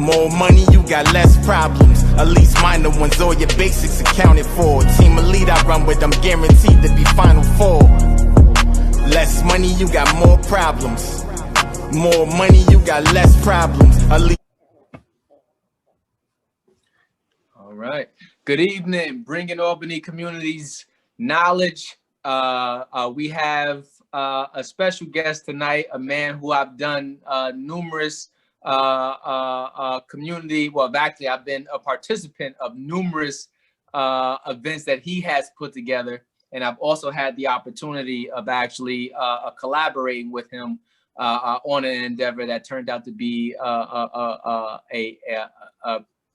More money, you got less problems. At least minor ones, all your basics accounted for. Team elite I run with, I'm guaranteed to be Final Four. Less money, you got more problems. More money, you got less problems. At least. All right. Good evening. Bringing Albany Community's knowledge. We have a special guest tonight, a man who I've done numerous community. Well, actually, I've been a participant of numerous events that he has put together. And I've also had the opportunity of actually collaborating with him on an endeavor that turned out to be a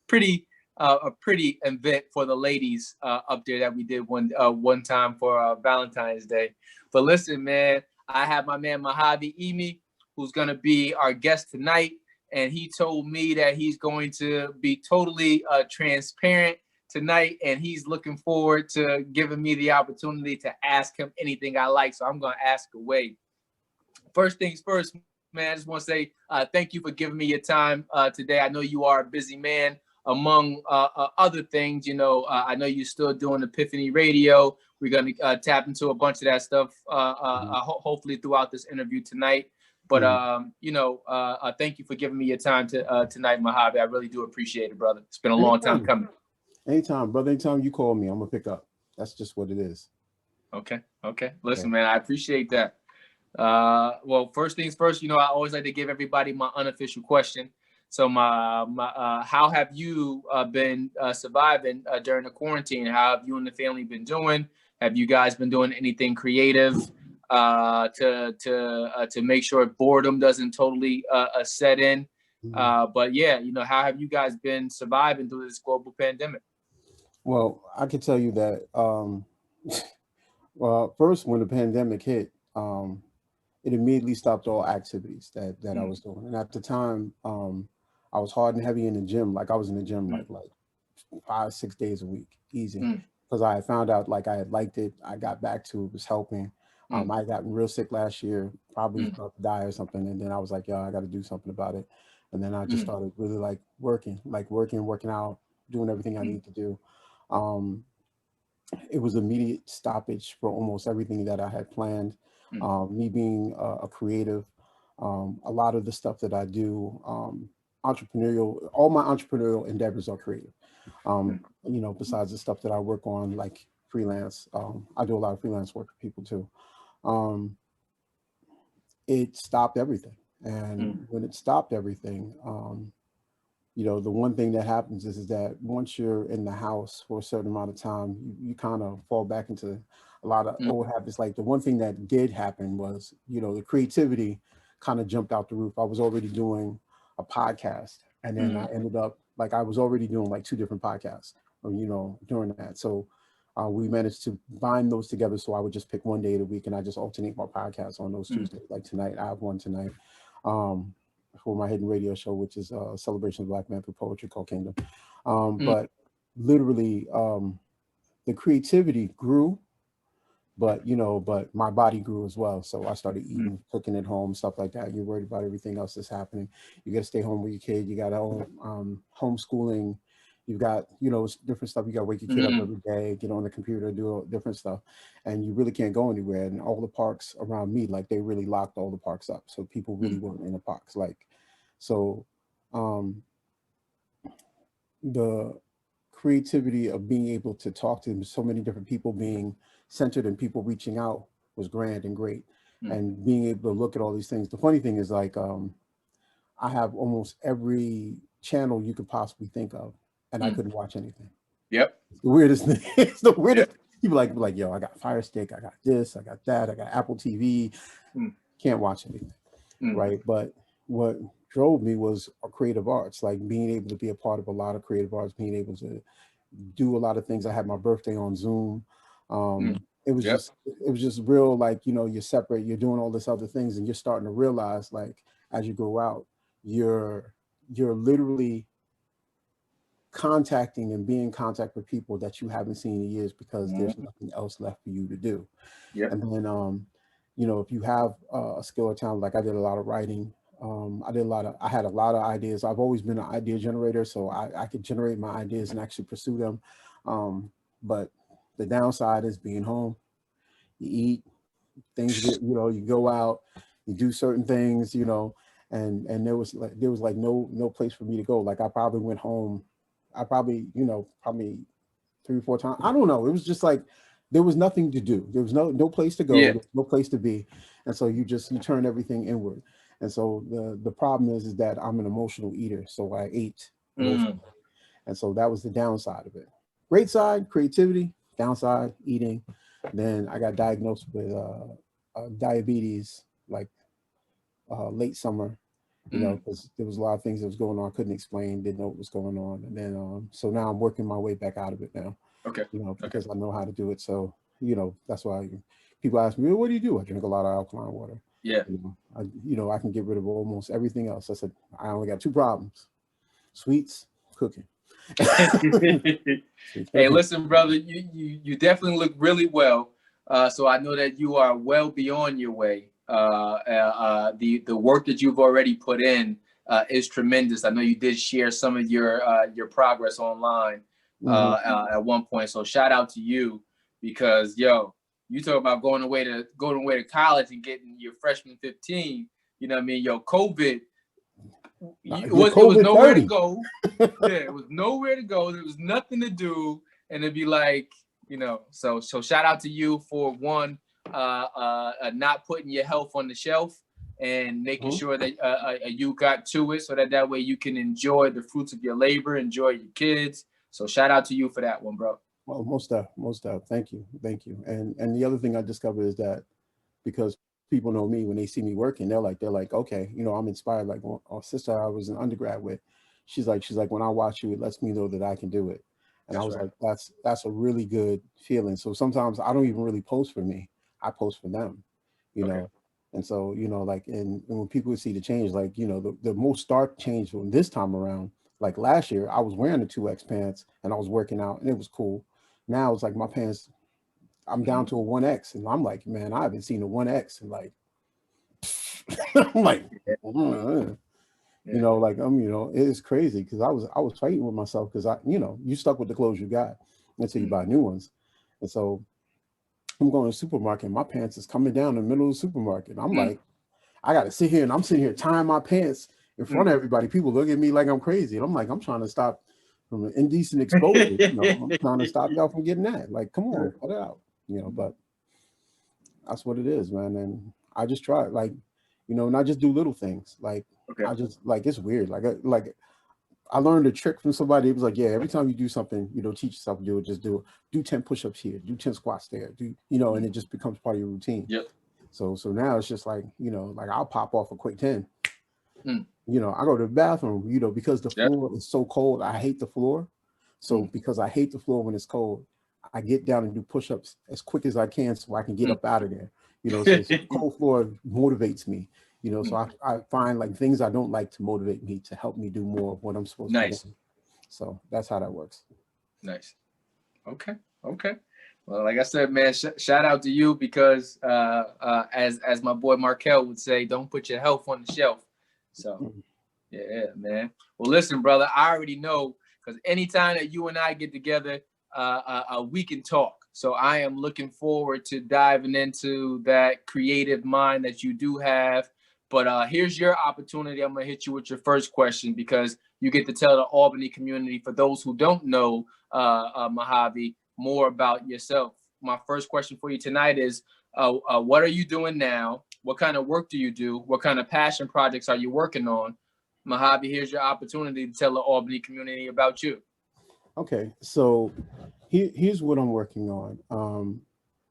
pretty event for the ladies up there that we did one time for Valentine's Day. But listen, man, I have my man Mojavi Emi, who's going to be our guest tonight. And he told me that he's going to be totally transparent tonight, and he's looking forward to giving me the opportunity to ask him anything I like. So I'm going to ask away. First things first, man, I just want to say thank you for giving me your time today. I know you are a busy man. Among other things, you know, I know you're still doing Epiphany Radio. We're going to tap into a bunch of that stuff, hopefully throughout this interview tonight. But, you know, thank you for giving me your time tonight, Mojavi. I really do appreciate it, brother. It's been a long time coming. Anytime, brother. Anytime you call me, I'm going to pick up. That's just what it is. Okay. Listen, man, I appreciate that. Well, first things first, you know, I always like to give everybody my unofficial question. So how have you been surviving during the quarantine? How have you and the family been doing? Have you guys been doing anything creative to make sure boredom doesn't totally set in? But yeah, you know, how have you guys been surviving through this global pandemic? Well, I can tell you that first, when the pandemic hit, it immediately stopped all activities that I was doing. And at the time, I was hard and heavy in the gym. Like I was in the gym like 5-6 days a week, easy. Because I had found out like I had liked it. I got back to it, was helping. I got real sick last year, probably about to die or something. And then I was like, yo, I got to do something about it. And then I just started really like working out, doing everything I need to do. It was immediate stoppage for almost everything that I had planned. Me being a creative, a lot of the stuff that I do, entrepreneurial, all my entrepreneurial endeavors are creative. You know, besides the stuff that I work on, like freelance, I do a lot of freelance work for people too. It stopped everything. And when it stopped everything, you know, the one thing that happens is that once you're in the house for a certain amount of time, you kind of fall back into a lot of old habits. Like the one thing that did happen was, you know, the creativity kind of jumped out the roof. I was already doing a podcast, and then I ended up like I was already doing like 2 different podcasts, you know, during that. So we managed to bind those together. So I would just pick one day of the week, and I just alternate my podcasts on those Tuesdays. Like tonight, I have one tonight. For my hidden radio show, which is a celebration of Black man through poetry called Kingdom. But literally, the creativity grew, but you know, but my body grew as well. So I started eating, cooking at home, stuff like that. You're worried about everything else that's happening. You got to stay home with your kid. You got homeschooling. You've got, you know, different stuff. You got to wake your kid up every day, get on the computer, do different stuff. And you really can't go anywhere. And all the parks around me, like they really locked all the parks up. So people really weren't in the parks. Like, so the creativity of being able to talk to so many different people, being centered and people reaching out was grand and great. And being able to look at all these things. The funny thing is like, I have almost every channel you could possibly think of. And I couldn't watch anything. Yep. It's the weirdest thing. It's the weirdest. People like, yo, I got Fire Stick, I got this, I got that, I got Apple TV. Can't watch anything, right? But what drove me was creative arts, like being able to be a part of a lot of creative arts, being able to do a lot of things. I had my birthday on Zoom. It was just real, like, you know, you're separate, you're doing all this other things, and you're starting to realize, like, as you go out, you're literally contacting and being in contact with people that you haven't seen in years because there's nothing else left for you to do. And then, you know, if you have a skill or talent, like I did a lot of writing, I had a lot of ideas. I've always been an idea generator, so I could generate my ideas and actually pursue them. But the downside is being home, you eat, things get, you go out, you do certain things, and there was like no place for me to go. Like I probably went home, probably 3 or 4 times. I don't know. It was just like there was nothing to do. There was no place to go, Yeah. there was no place to be. And so you turn everything inward. And so the problem is that I'm an emotional eater. So I ate emotionally. And so that was the downside of it. Great side, creativity, downside, eating. Then I got diagnosed with diabetes like late summer, because there was a lot of things that was going on I couldn't explain, didn't know what was going on. And then so now I'm working my way back out of it now. Okay. Because I know how to do it. So, that's why people ask me, well, what do you do? I drink a lot of alkaline water. Yeah. I can get rid of almost everything else. I said, I only got 2 problems: sweets, cooking. Hey, listen, brother, you definitely look really well. So I know that you are well beyond your way. The work that you've already put in is tremendous. I know you did share some of your progress online at one point. So shout out to you, because you talk about going away to college and getting your freshman 15. You know what I mean? COVID. It was nowhere 30. To go. Yeah, it was nowhere to go. There was nothing to do, and it'd be like, So shout out to you for one, not putting your health on the shelf and making sure that you got to it, so that way you can enjoy the fruits of your labor, enjoy your kids. So shout out to you for that one, bro. Well, most stuff. Thank you. And the other thing I discovered is that because people know me, when they see me working, they're like, okay, I'm inspired. Like our sister I was an undergrad with, she's like, when I watch you, it lets me know that I can do it. And I was like, that's a really good feeling. So sometimes I don't even really post for me. I post for them, know. And so, and when people see the change, like, the most stark change from this time around, like last year, I was wearing the 2X pants and I was working out and it was cool. Now it's like my pants, I'm down to a 1X, and I'm like, man, I haven't seen a 1X and like, I'm like, it's crazy, because I was fighting with myself, because you stuck with the clothes you got until you buy new ones. And so I'm going to the supermarket, my pants is coming down in the middle of the supermarket. I'm like, I got to sit here, and I'm sitting here tying my pants in front of everybody. People look at me like I'm crazy. And I'm like, I'm trying to stop from an indecent exposure. I'm trying to stop y'all from getting that. Like, come on, cut it out. But that's what it is, man. And I just try, like, and I just do little things. Like, I just, like, it's weird. Like I learned a trick from somebody. It was like, yeah, every time you do something, teach yourself to do it. Just do it. Do 10 push-ups here. Do 10 squats there. And it just becomes part of your routine. Yep. So now it's just like, like I'll pop off a quick 10. I go to the bathroom, because the floor is so cold. I hate the floor. So because I hate the floor when it's cold, I get down and do push-ups as quick as I can so I can get up out of there. So cold floor motivates me. So I find like things I don't like to motivate me, to help me do more of what I'm supposed to do. So that's how that works. Nice. Okay. Well, like I said, man, shout out to you, because as my boy Markel would say, don't put your health on the shelf. So yeah, man. Well, listen, brother, I already know, because anytime that you and I get together, we can talk. So I am looking forward to diving into that creative mind that you do have. But here's your opportunity. I'm going to hit you with your first question, because you get to tell the Albany community, for those who don't know, Mojavi, more about yourself. My first question for you tonight is, what are you doing now? What kind of work do you do? What kind of passion projects are you working on? Mojavi, here's your opportunity to tell the Albany community about you. Okay, so here's what I'm working on.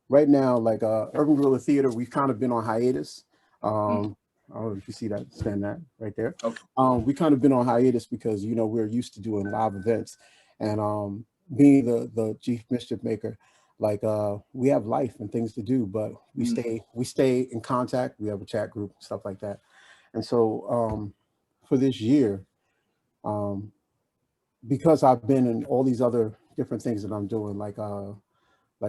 Right now, like Urban Guerrilla Theater, we've kind of been on hiatus. I don't know if you see that, stand that right there. Okay. We kind of been on hiatus because, we're used to doing live events, and being the chief mischief maker, like we have life and things to do, but we stay in contact. We have a chat group, stuff like that. And so for this year, because I've been in all these other different things that I'm doing, like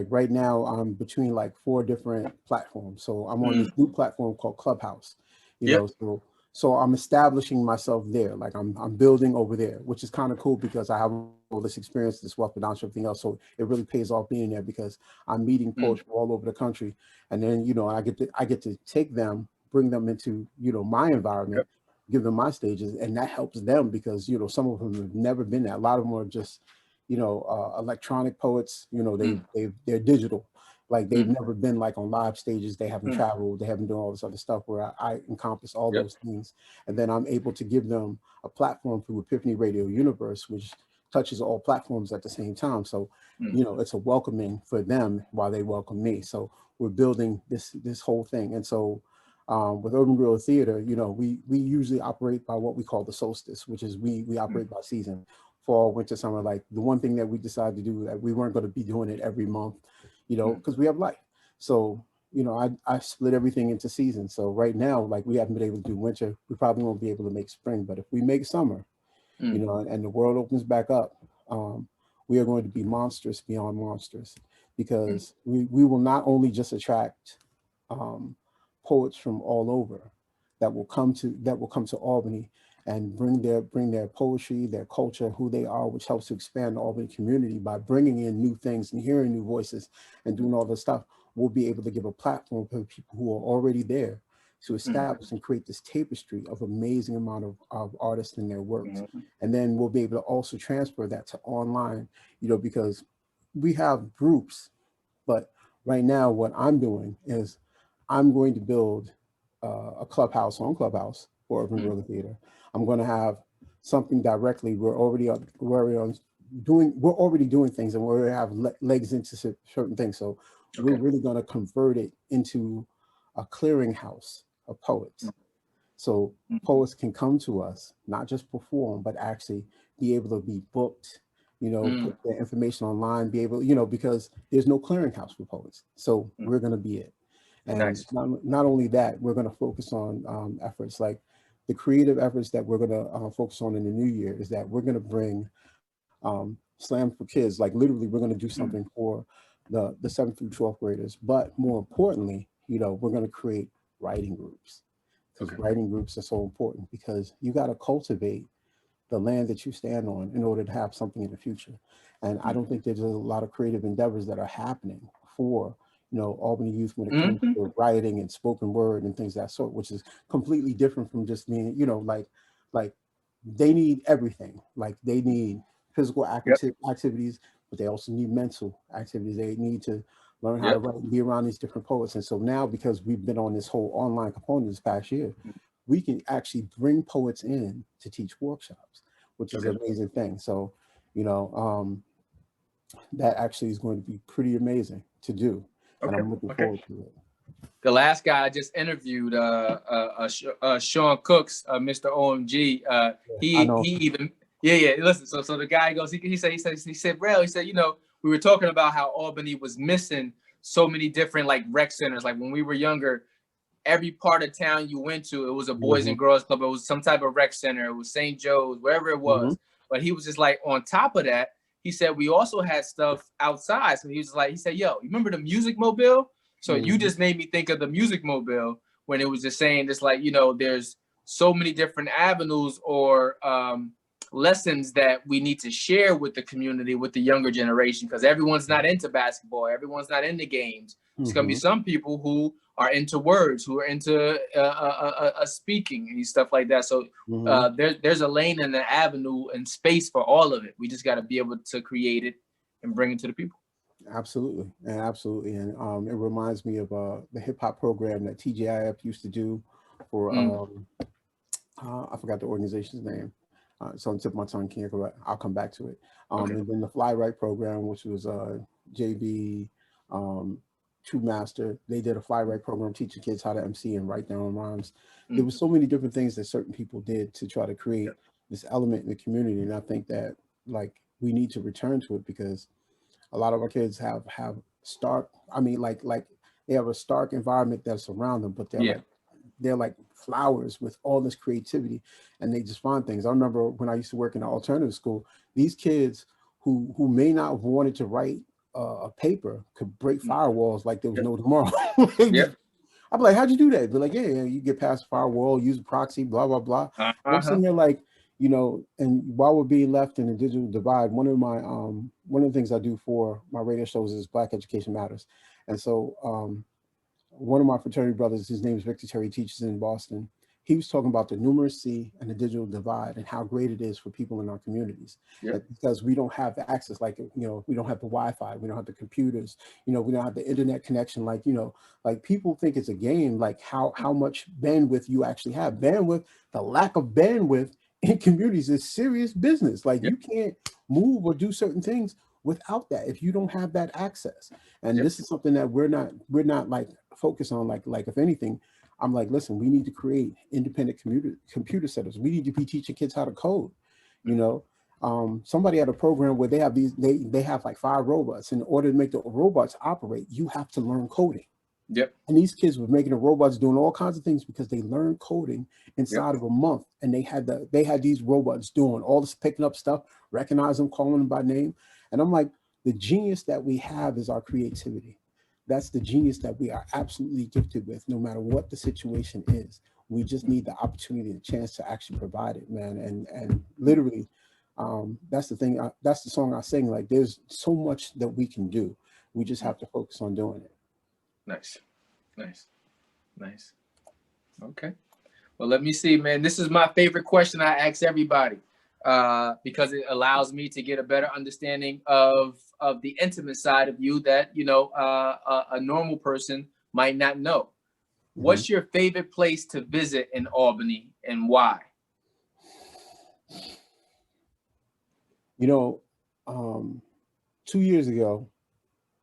right now I'm between like 4 different platforms. So I'm on this new platform called Clubhouse, So I'm establishing myself there. Like I'm building over there, which is kind of cool because I have all this experience, this wealth of knowledge, everything else. So it really pays off being there because I'm meeting poets from all over the country. And then, I get to take them, bring them into, my environment, give them my stages, and that helps them because, some of them have never been there. A lot of them are just, electronic poets, they're digital. Like they've never been like on live stages. They haven't traveled. They haven't done all this other stuff where I encompass all those things. And then I'm able to give them a platform through Epiphany Radio Universe, which touches all platforms at the same time. So, it's a welcoming for them while they welcome me. So we're building this whole thing. And so with Urban Guerrilla Theater, we usually operate by what we call the solstice, which is we operate by season, fall, winter, summer. Like the one thing that we decided to do that we weren't going to be doing it every month, because we have life. So, I split everything into seasons. So right now, like we haven't been able to do winter. We probably won't be able to make spring, but if we make summer, and the world opens back up, we are going to be monstrous beyond monstrous because we will not only just attract poets from all over that will come to Albany and bring their poetry, their culture, who they are, which helps to expand the Albany community by bringing in new things and hearing new voices and doing all this stuff. We'll be able to give a platform for people who are already there to establish and create this tapestry of amazing amount of artists and their works. And then we'll be able to also transfer that to online, because we have groups, but right now what I'm doing is I'm going to build a clubhouse on Clubhouse for Urban Guerrilla Theater. I'm going to have something directly. We're already doing things, and we have legs into certain things. So we're really going to convert it into a clearinghouse of poets. So poets can come to us, not just perform, but actually be able to be booked, put their information online, be able, because there's no clearinghouse for poets. So we're going to be it. And not only that, we're going to focus on efforts like the creative efforts that we're going to focus on in the new year is that we're going to bring Slam for Kids. Like literally, we're going to do something for the 7th through 12th graders. But more importantly, we're going to create writing groups, because writing groups are so important because you got to cultivate the land that you stand on in order to have something in the future. And I don't think there's a lot of creative endeavors that are happening for Albany youth when it comes to writing and spoken word and things of that sort, which is completely different from just being, like they need everything. Like they need physical activities, but they also need mental activities. They need to learn how to write and be around these different poets. And so now, because we've been on this whole online component this past year, we can actually bring poets in to teach workshops, which is an amazing thing. So, that actually is going to be pretty amazing to do. And I'm looking forward to it. The last guy I just interviewed, Sean Cooks, Mr. OMG, listen, so the guy goes, he said, Rail, he said, we were talking about how Albany was missing so many different like rec centers. Like when we were younger, every part of town you went to, it was a boys and girls club. It was some type of rec center. It was St. Joe's, wherever it was. But he was just like, on top of that, he said, we also had stuff outside. So he said, yo, you remember the Music Mobile? So you just made me think of the Music Mobile when it was just saying this, like, there's so many different avenues or lessons that we need to share with the community, with the younger generation, because everyone's not into basketball. Everyone's not into games. It's going to be some people who are into words, who are into speaking and stuff like that. So there's a lane and an avenue and space for all of it. We just got to be able to create it and bring it to the people. Absolutely. And it reminds me of the hip hop program that TGIF used to do for, I forgot the organization's name. So on the tip of my tongue, can't go. I'll come back to it. And then the Fly Right program, which was JB, True Master. They did a Fly Right program teaching kids how to MC and write their own rhymes. There was so many different things that certain people did to try to create this element in the community. And I think that like we need to return to it because a lot of our kids have stark, like they have a stark environment that's around them, but they're like flowers with all this creativity and they just find things. I remember when I used to work in an alternative school, these kids who may not have wanted to write a paper could break firewalls like there was no tomorrow. I'm like, how'd you do that? They're like, yeah, you get past the firewall, use a proxy, blah, blah, blah. And I'm sitting there like, you know, and while we're being left in the digital divide, one of the things I do for my radio shows is Black Education Matters. And so one of my fraternity brothers, his name is Victor Terry, teaches in Boston. He was talking about the numeracy and the digital divide and how great it is for people in our communities. Because we don't have the access, like, you know, we don't have the Wi-Fi, we don't have the computers, you know, we don't have the internet connection. Like, you know, like people think it's a game, like how much bandwidth you actually have. Bandwidth, the lack of bandwidth in communities is serious business. Like you can't move or do certain things without that if you don't have that access. And this is something that we're not like focused on. Like if anything, I'm like, listen, we need to create independent computer setups. We need to be teaching kids how to code. You know, somebody had a program where they have they have like 5 robots. In order to make the robots operate, you have to learn coding. And these kids were making the robots doing all kinds of things because they learned coding inside of a month. And they had these robots doing all this, picking up stuff, recognize them, calling them by name. And I'm like, the genius that we have is our creativity. That's the genius that we are absolutely gifted with, no matter what the situation is. We just need the opportunity and chance to actually provide it, man. And literally, that's the thing. That's the song I sing. Like, there's so much that we can do. We just have to focus on doing it. Nice. Okay. Well, let me see, man. This is my favorite question I ask everybody because it allows me to get a better understanding of the intimate side of you that, you know, a normal person might not know. What's your favorite place to visit in Albany and why? You know, 2 years ago,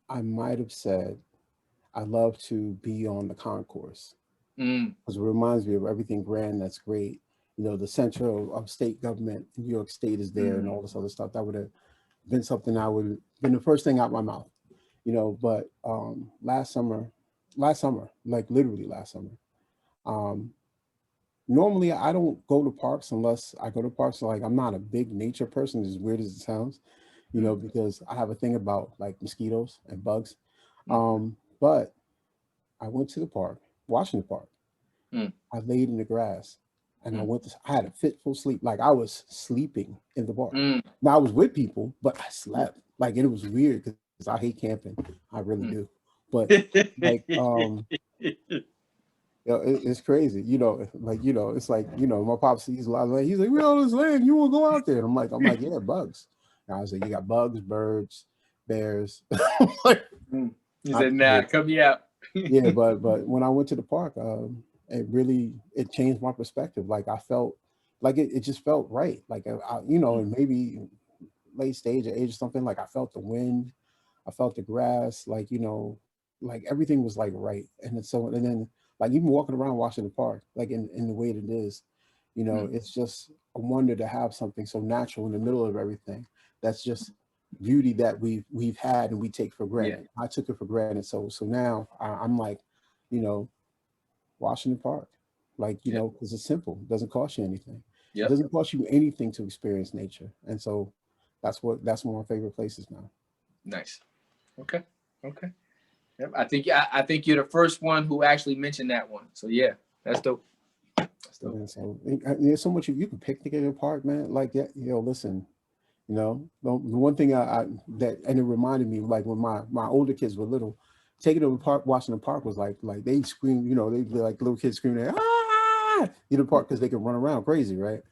I might have said, I love to be on the concourse because it reminds me of everything grand that's great. You know, the center of state government, New York State is there and all this other stuff. That would have been something I would have been the first thing out my mouth, you know, but last summer, like literally last summer, normally I don't go to parks unless I go to parks. Like I'm not a big nature person, as weird as it sounds, you know, because I have a thing about like mosquitoes and bugs. But I went to the park, Washington Park. I laid in the grass and I had a fitful sleep. Like I was sleeping in the park. Now I was with people, but I slept. Like, and it was weird because I hate camping. I really do. But like, you know, it's crazy. You know, like, you know, it's like, you know, my pop sees a lot of land. He's like, we on this land. You want to go out there? And I'm like, yeah, bugs. And I was like, you got bugs, birds, bears. Like, he said, nah, cut me out. Yeah, but when I went to the park, it changed my perspective. Like I felt like it just felt right. Like you know, and maybe late stage or age or something. Like I felt the wind, I felt the grass. Like, you know, like everything was like right. And then like even walking around Washington Park, like in the way that it is, you know, it's just a wonder to have something so natural in the middle of everything. That's just beauty that we've had and we take for granted. I took it for granted. So now I'm like, you know, Washington Park, like, you know, because it's simple. It doesn't cost you anything. It doesn't cost you anything to experience nature. And so that's one of my favorite places now. Nice. Okay. Yep. I think you're the first one who actually mentioned that one. So yeah, that's dope. And so there's so much you can picnic in the park, man. Like, yeah, you know, listen. You know, the one thing and it reminded me, like when my older kids were little, taking them to park, Washington Park was like they scream, you know, they'd be like little kids screaming, in the park because they could run around crazy, right?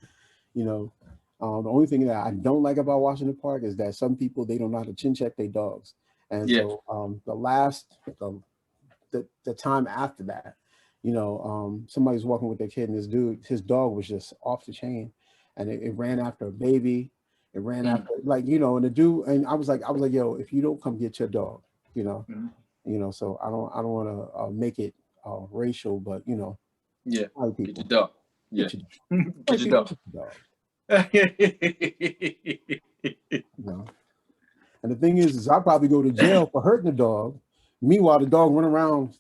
You know, the only thing that I don't like about Washington Park is that some people, they don't know how to chin check their dogs. And so the time after that, you know, somebody's walking with their kid and his dog was just off the chain and it ran after a baby. It ran after, like, you know, and the dude, and I was like, yo, if you don't come get your dog, you know, so I don't want to make it racial, but you know, white people, get your dog, get your dog. You know? And the thing is I probably go to jail for hurting the dog. Meanwhile, the dog run around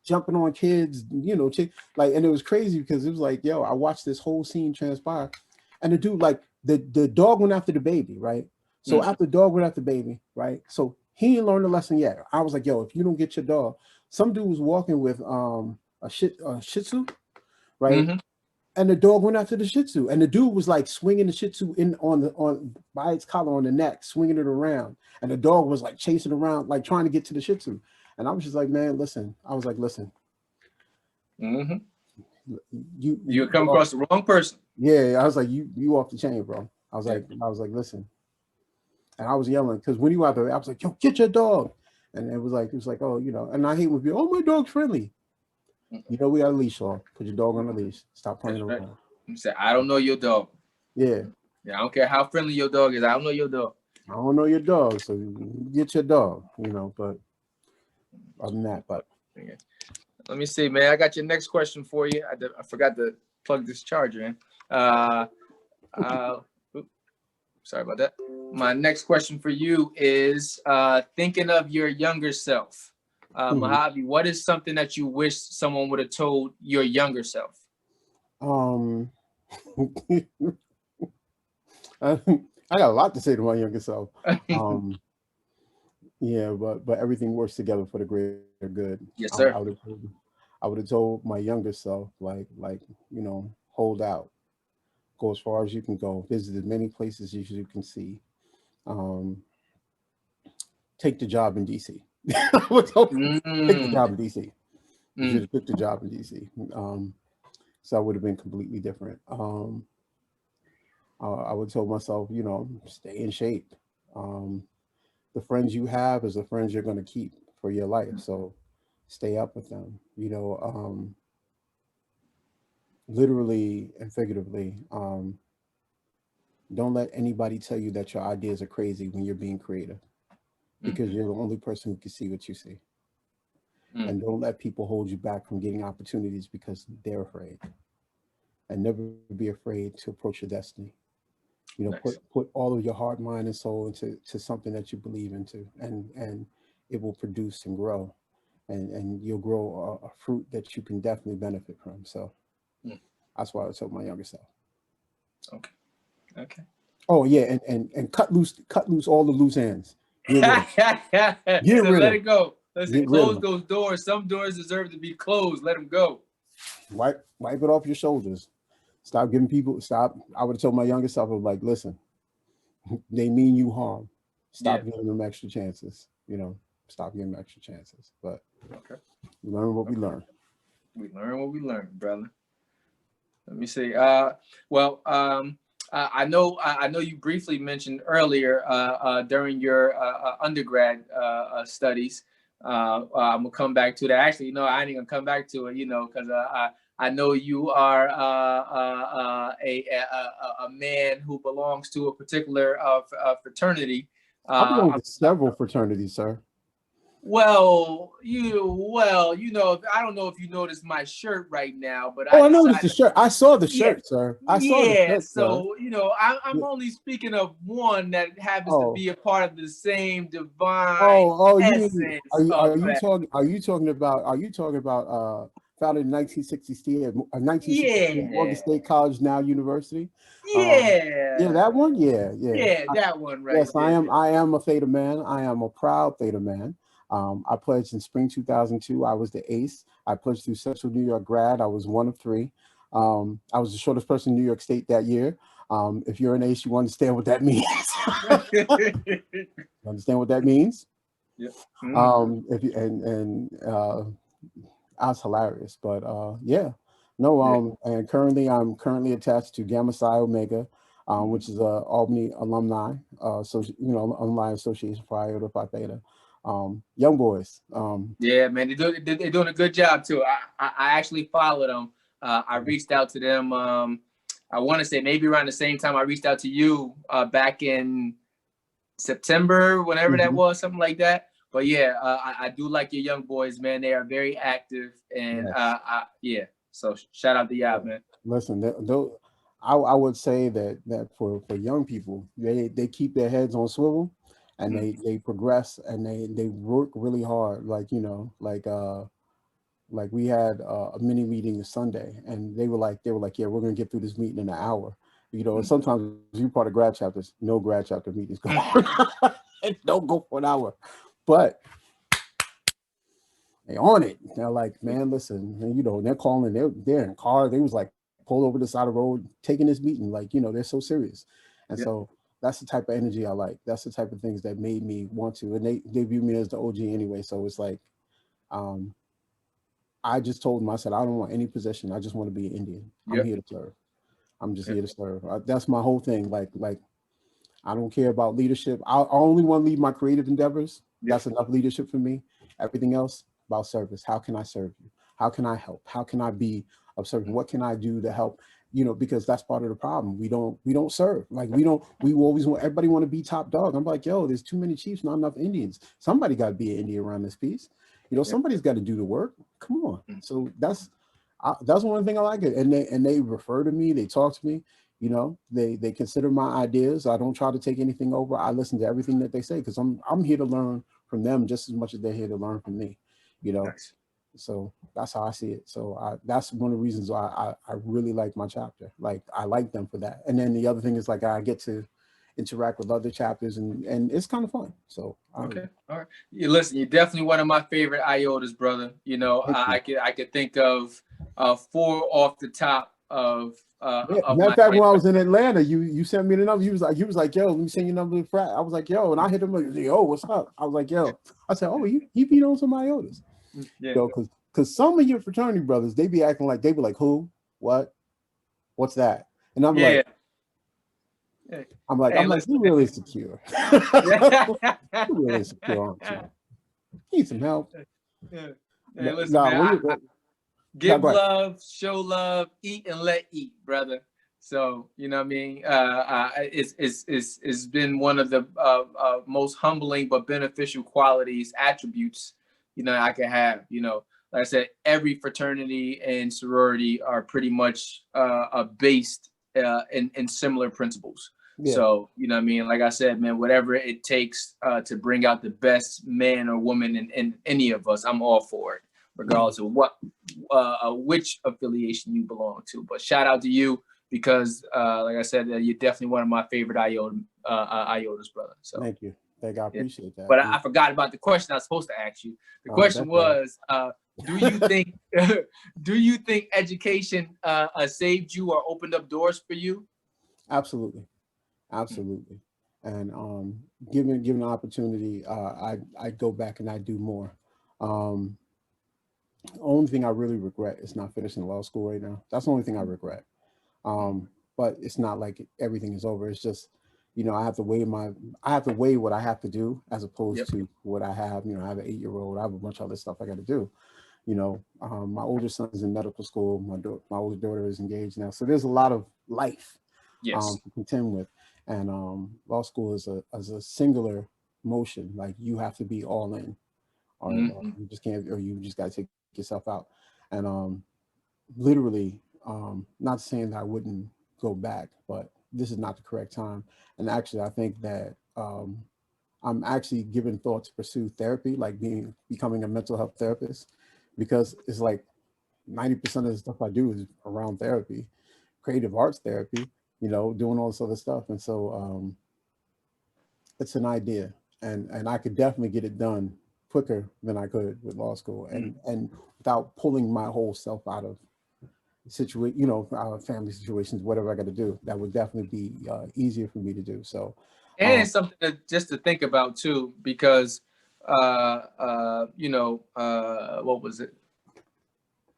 jumping on kids, you know, like, and it was crazy because it was like, yo, I watched this whole scene transpire, and the dude, like, the dog went after the baby, right? So after the dog went after the baby, right? So he didn't learn the lesson yet. I was like, yo, if you don't get your dog, some dude was walking with a shih tzu, right? Mm-hmm. And the dog went after the shih tzu, and the dude was like swinging the shih tzu on by its collar on the neck, swinging it around, and the dog was like chasing around, like trying to get to the shih tzu. And I was just like, man, listen. I was like, listen. Mm-hmm. You come across the wrong person. Yeah, I was like, you off the chain, bro. I was like, listen. And I was yelling because when you were out there, I was like, yo, get your dog. And it was like, oh, you know, and I hate when people, oh, my dog's friendly. You know, we got a leash on. Put your dog on the leash. Stop playing around. You say, I don't know your dog. Yeah. Yeah, I don't care how friendly your dog is. I don't know your dog. I don't know your dog, so get your dog, you know, but other than that, but. Let me see, man. I got your next question for you. I forgot to plug this charger in. Sorry about that. My next question for you is thinking of your younger self. Mojavi, what is something that you wish someone would have told your younger self? I got a lot to say to my younger self. Yeah, but everything works together for the greater good. Yes, sir. I would have told my younger self, like, you know, hold out, go as far as you can go, visit as many places as you can see. Take the job in DC. I would hope, take the job in DC. You should have took the job in DC. So I would have been completely different. I would tell myself, you know, stay in shape. The friends you have is the friends you're going to keep for your life. So stay up with them, you know, literally and figuratively. Don't let anybody tell you that your ideas are crazy when you're being creative, because you're the only person who can see what you see. And don't let people hold you back from getting opportunities because they're afraid. And never be afraid to approach your destiny. You know, nice. put all of your heart, mind, and soul into something that you believe into, and it will produce and grow, and you'll grow a fruit that you can definitely benefit from. So that's why I told my younger self. Okay. Oh yeah, and cut loose all the loose ends. Let it go. Listen, close those doors. Some doors deserve to be closed. Let them go. Wipe it off your shoulders. Stop giving people. Stop. I would have told my younger self, I was like, listen, they mean you harm. Stop giving them extra chances. You know, stop giving them extra chances. But we learn what we learn. We learn what we learn, brother. Let me see. I know you briefly mentioned earlier during your undergrad studies. I'm gonna come back to that. Actually, no, I ain't gonna come back to it. You know, because I know you are a man who belongs to a particular fraternity. I belong to several fraternities, sir. Well, you know, I don't know if you noticed my shirt right now, but I noticed the shirt. I saw the shirt, sir. I saw the shirt, so you know, I'm only speaking of one that happens to be a part of the same divine essence. Are you talking about founded in 1960 Morgan State College, now University? That one. That one, right? Yes, I am a Theta man. I am a proud Theta man. I pledged in spring 2002. I was the ace. I pledged through Central New York grad. I was one of three. I was the shortest person in New York State that year. If you're an ace, you understand what that means. Understand what that means? Yeah. I was hilarious, but and currently I'm attached to Gamma Psi Omega, which is a Albany alumni, alumni association for Iota Phi Theta. Young boys. Yeah, man, they're doing a good job too. I actually followed them. I reached out to them. I want to say maybe around the same time I reached out to you back in September, whenever that was, something like that. But yeah, I do like your young boys, man. They are very active, and so shout out to y'all, man. Listen, I would say that for young people, they keep their heads on swivel. And they progress, and they work really hard. Like, you know, like we had a mini meeting this Sunday, and they were like, yeah, we're gonna get through this meeting in an hour. You know, and sometimes you're part of grad chapters, no grad chapter meetings go. Don't go for an hour. But They on it. They're like, man, listen, and, you know, they're calling, they're in car. They was like pulled over the side of the road, taking this meeting. Like, you know, they're so serious. And Yeah. so that's the type of energy I like. That's the type of things that made me want to. And they view me as the OG anyway. So it's like, um, I just told them, I said, I don't want any position. I just want to be an Indian. I'm Yep. here to serve. I'm just Yep. here to serve. That's my whole thing. Like I don't care about leadership. I only want to lead my creative endeavors. Yep. That's enough leadership for me. Everything else about service. How can I serve you? How can I help? How can I be of service? What can I do to help? You know, because that's part of the problem. We don't serve. Like we always want, everybody want to be top dog. I'm like, yo, there's too many chiefs, not enough Indians. Somebody got to be an Indian around this piece. You know, Yep. somebody's got to do the work. Come on. So that's one thing I like it. And they refer to me, they talk to me. You know, they consider my ideas. I don't try to take anything over. I listen to everything that they say because I'm here to learn from them just as much as they're here to learn from me. You know, Nice. so that's how I see it. So that's one of the reasons why I really like my chapter. Like I like them for that. And then the other thing is like I get to interact with other chapters and it's kind of fun. So Okay, all right. You listen. You're definitely one of my favorite IOTAs, brother. You know, I could think of 4 off the top of yeah. of Matter my of fact, head. when I was in Atlanta, you sent me the number. You was like, yo, let me send you number to Pratt. I was like, yo, and I hit him like, yo, what's up? I was like, yo. I said, oh, he beat on some IOTAs. Yeah. You know, because some of your fraternity brothers, they be acting like they be like, who, what, what's that? And I'm like, I'm like, you really insecure. You really insecure, aren't you? Need some help. Hey, No, listen, man. Give go ahead. love, show love, eat and let eat, brother. So you know what I mean. It's been one of the most humbling but beneficial qualities, attributes, you know, I can have. You know, like I said, every fraternity and sorority are pretty much based in similar principles. Yeah. So you know what I mean. Like I said, man, whatever it takes to bring out the best man or woman in any of us, I'm all for it, regardless of what which affiliation you belong to. But shout out to you because, like I said, you're definitely one of my favorite IOTAs, brother. So thank you. I appreciate that. But I forgot about the question I was supposed to ask you. The question was, do you think education saved you or opened up doors for you? Absolutely. And given an opportunity, I go back and I do more. The only thing I really regret is not finishing law school right now. That's the only thing I regret. But it's not like everything is over. It's just, you know, I have to weigh what I have to do as opposed to what I have. You know, I have an 8-year-old. I have a bunch of other stuff I got to do. You know, my older son is in medical school. My older daughter is engaged now. So there's a lot of life to contend with. And law school is a singular motion. Like you have to be all in, or you just can't, or you just got to take yourself out. And literally, not saying that I wouldn't go back, but this is not the correct time. And actually, I think that I'm actually giving thought to pursue therapy, like becoming a mental health therapist, because it's like 90% of the stuff I do is around therapy, creative arts therapy, you know, doing all this other stuff. And so it's an idea, and I could definitely get it done quicker than I could with law school, and without pulling my whole self out of family situations, whatever I got to do, that would definitely be easier for me to do. So, and it's something just to think about too, because what was it?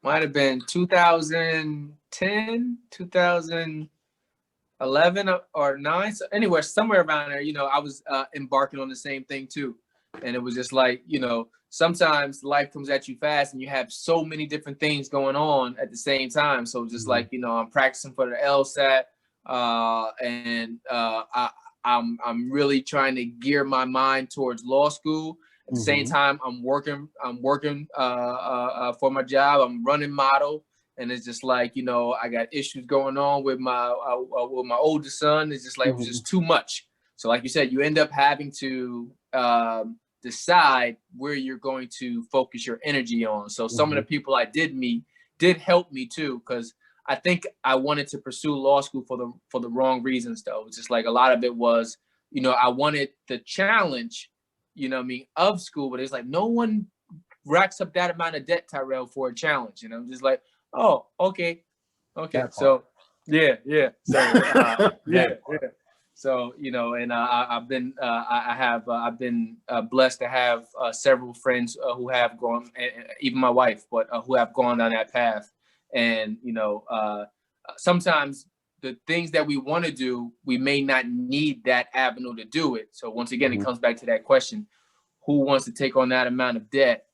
Might have been 2010, 2011 or 9. So anywhere, somewhere around there, you know, I was embarking on the same thing too. And it was just like, you know, sometimes life comes at you fast and you have so many different things going on at the same time. So just like, you know, I'm practicing for the LSAT I'm really trying to gear my mind towards law school. At the same time, I'm working for my job. I'm running model. And it's just like, you know, I got issues going on with my oldest son. It's just like, it was just too much. So like you said, you end up having to decide where you're going to focus your energy on. So some of the people I did meet did help me too, because I think I wanted to pursue law school for the wrong reasons though. It's just like a lot of it was, you know, I wanted the challenge, you know what I mean, of school, but it's like no one racks up that amount of debt, Tyrell, for a challenge? And I'm just like, oh, okay. So yeah. So yeah. So, you know, and I've been blessed to have several friends who have gone, even my wife, but who have gone down that path. And, you know, sometimes the things that we want to do, we may not need that avenue to do it. So once again, it comes back to that question: who wants to take on that amount of debt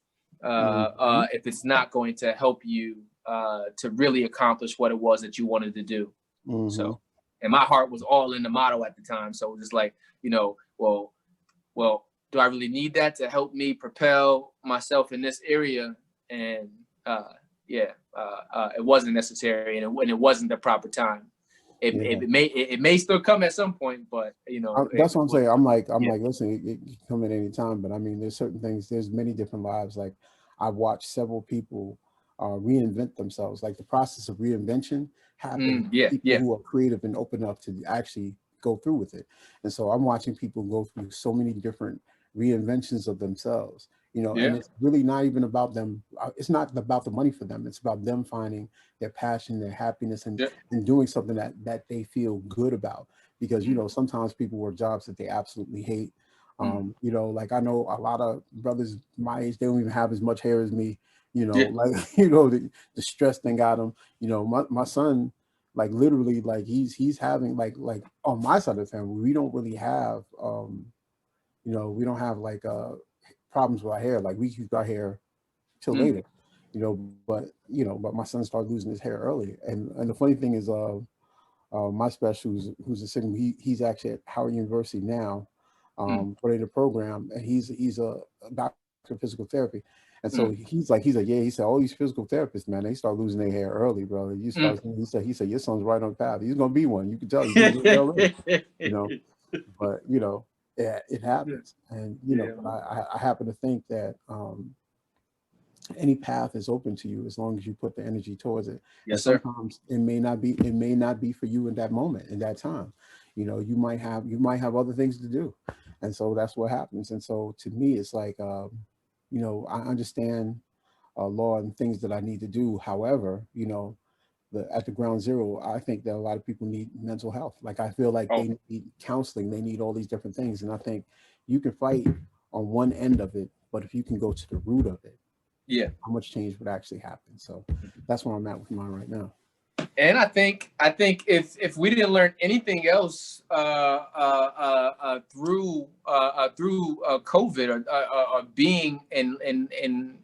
if it's not going to help you to really accomplish what it was that you wanted to do? So. And my heart was all in the motto at the time. So just like, you know, well, do I really need that to help me propel myself in this area? And it wasn't necessary, and it wasn't the proper time. It may still come at some point, but you know, that's what I'm saying. I'm like, listen, it can come at any time. But I mean, there's certain things. There's many different lives. Like I've watched several people reinvent themselves. Like the process of reinvention happens. People who are creative and open enough to actually go through with it. And so I'm watching people go through so many different reinventions of themselves. You know, and it's really not even about them. It's not about the money for them. It's about them finding their passion, their happiness, and doing something that they feel good about. Because, you know, sometimes people work jobs that they absolutely hate. You know, like I know a lot of brothers my age, they don't even have as much hair as me. You know, like, you know, the stress thing got them. You know, my son, like literally, like he's having like on my side of the family, we don't really have, you know, we don't have like problems with our hair. Like we keep our hair till later, you know, but my son started losing his hair early. And the funny thing is, my special who's a singer, he's actually at Howard University now, running the program, and he's a doctor of physical therapy. And so he said, all these physical therapists, man, they start losing their hair early, bro. He said, your son's right on the path. He's gonna be one. You can tell he's gonna get early, you know. But you know, it happens. And you know, I happen to think that any path is open to you as long as you put the energy towards it. Yes, and sometimes it may not be for you in that moment, in that time. You know, you might have other things to do. And so that's what happens. And so to me, it's like, you know, I understand law and things that I need to do. However, you know, at the ground zero, I think that a lot of people need mental health. Like I feel like they need counseling, they need all these different things. And I think you can fight on one end of it, but if you can go to the root of it, how much change would actually happen. So that's where I'm at with mine right now. And I think if we didn't learn anything else through COVID or being in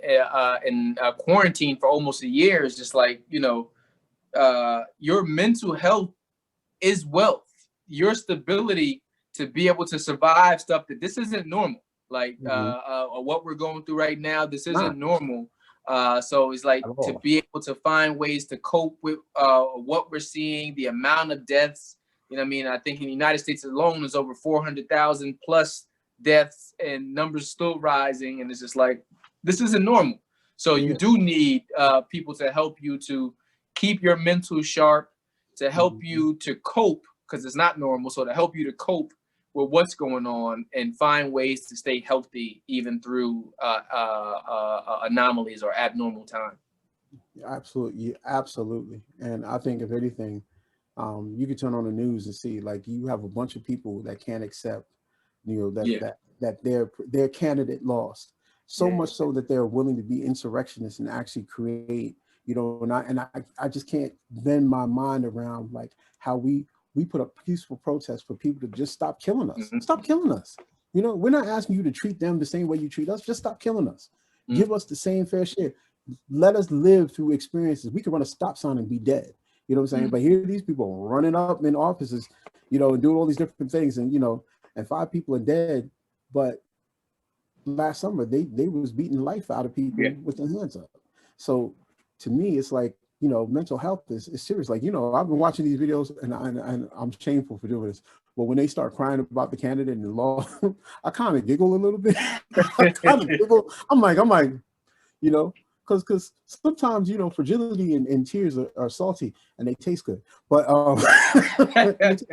quarantine for almost a year, is just like, you know, your mental health is wealth. Your stability to be able to survive stuff that this isn't normal. Like what we're going through right now, this isn't normal. So it's like to be able to find ways to cope with what we're seeing, the amount of deaths. You know what I mean? I think in the United States alone, there's over 400,000 plus deaths, and numbers still rising. And it's just like, this isn't normal. So you do need people to help you to keep your mental sharp, to help you to cope, because it's not normal. So to help you to cope with what's going on and find ways to stay healthy even through anomalies or abnormal time. Absolutely. And I think if anything, you could turn on the news and see, like, you have a bunch of people that can't accept, you know, that their candidate lost. So much so that they're willing to be insurrectionists and actually create, you know, and I just can't bend my mind around like how we put up peaceful protests for people to just stop killing us. Stop killing us. You know, we're not asking you to treat them the same way you treat us. Just stop killing us. Give us the same fair share. Let us live through experiences. We could run a stop sign and be dead. You know what I'm saying? But here are these people running up in offices, you know, and doing all these different things. And, you know, and 5 people are dead. But last summer, they was beating life out of people with their hands up. So to me, it's like, you know, mental health is serious. Like, you know, I've been watching these videos and I'm shameful for doing this. But when they start crying about the candidate and the law, I kind of giggle a little bit. I kind of giggle. I'm like, you know, because sometimes, you know, fragility and tears are salty and they taste good. But it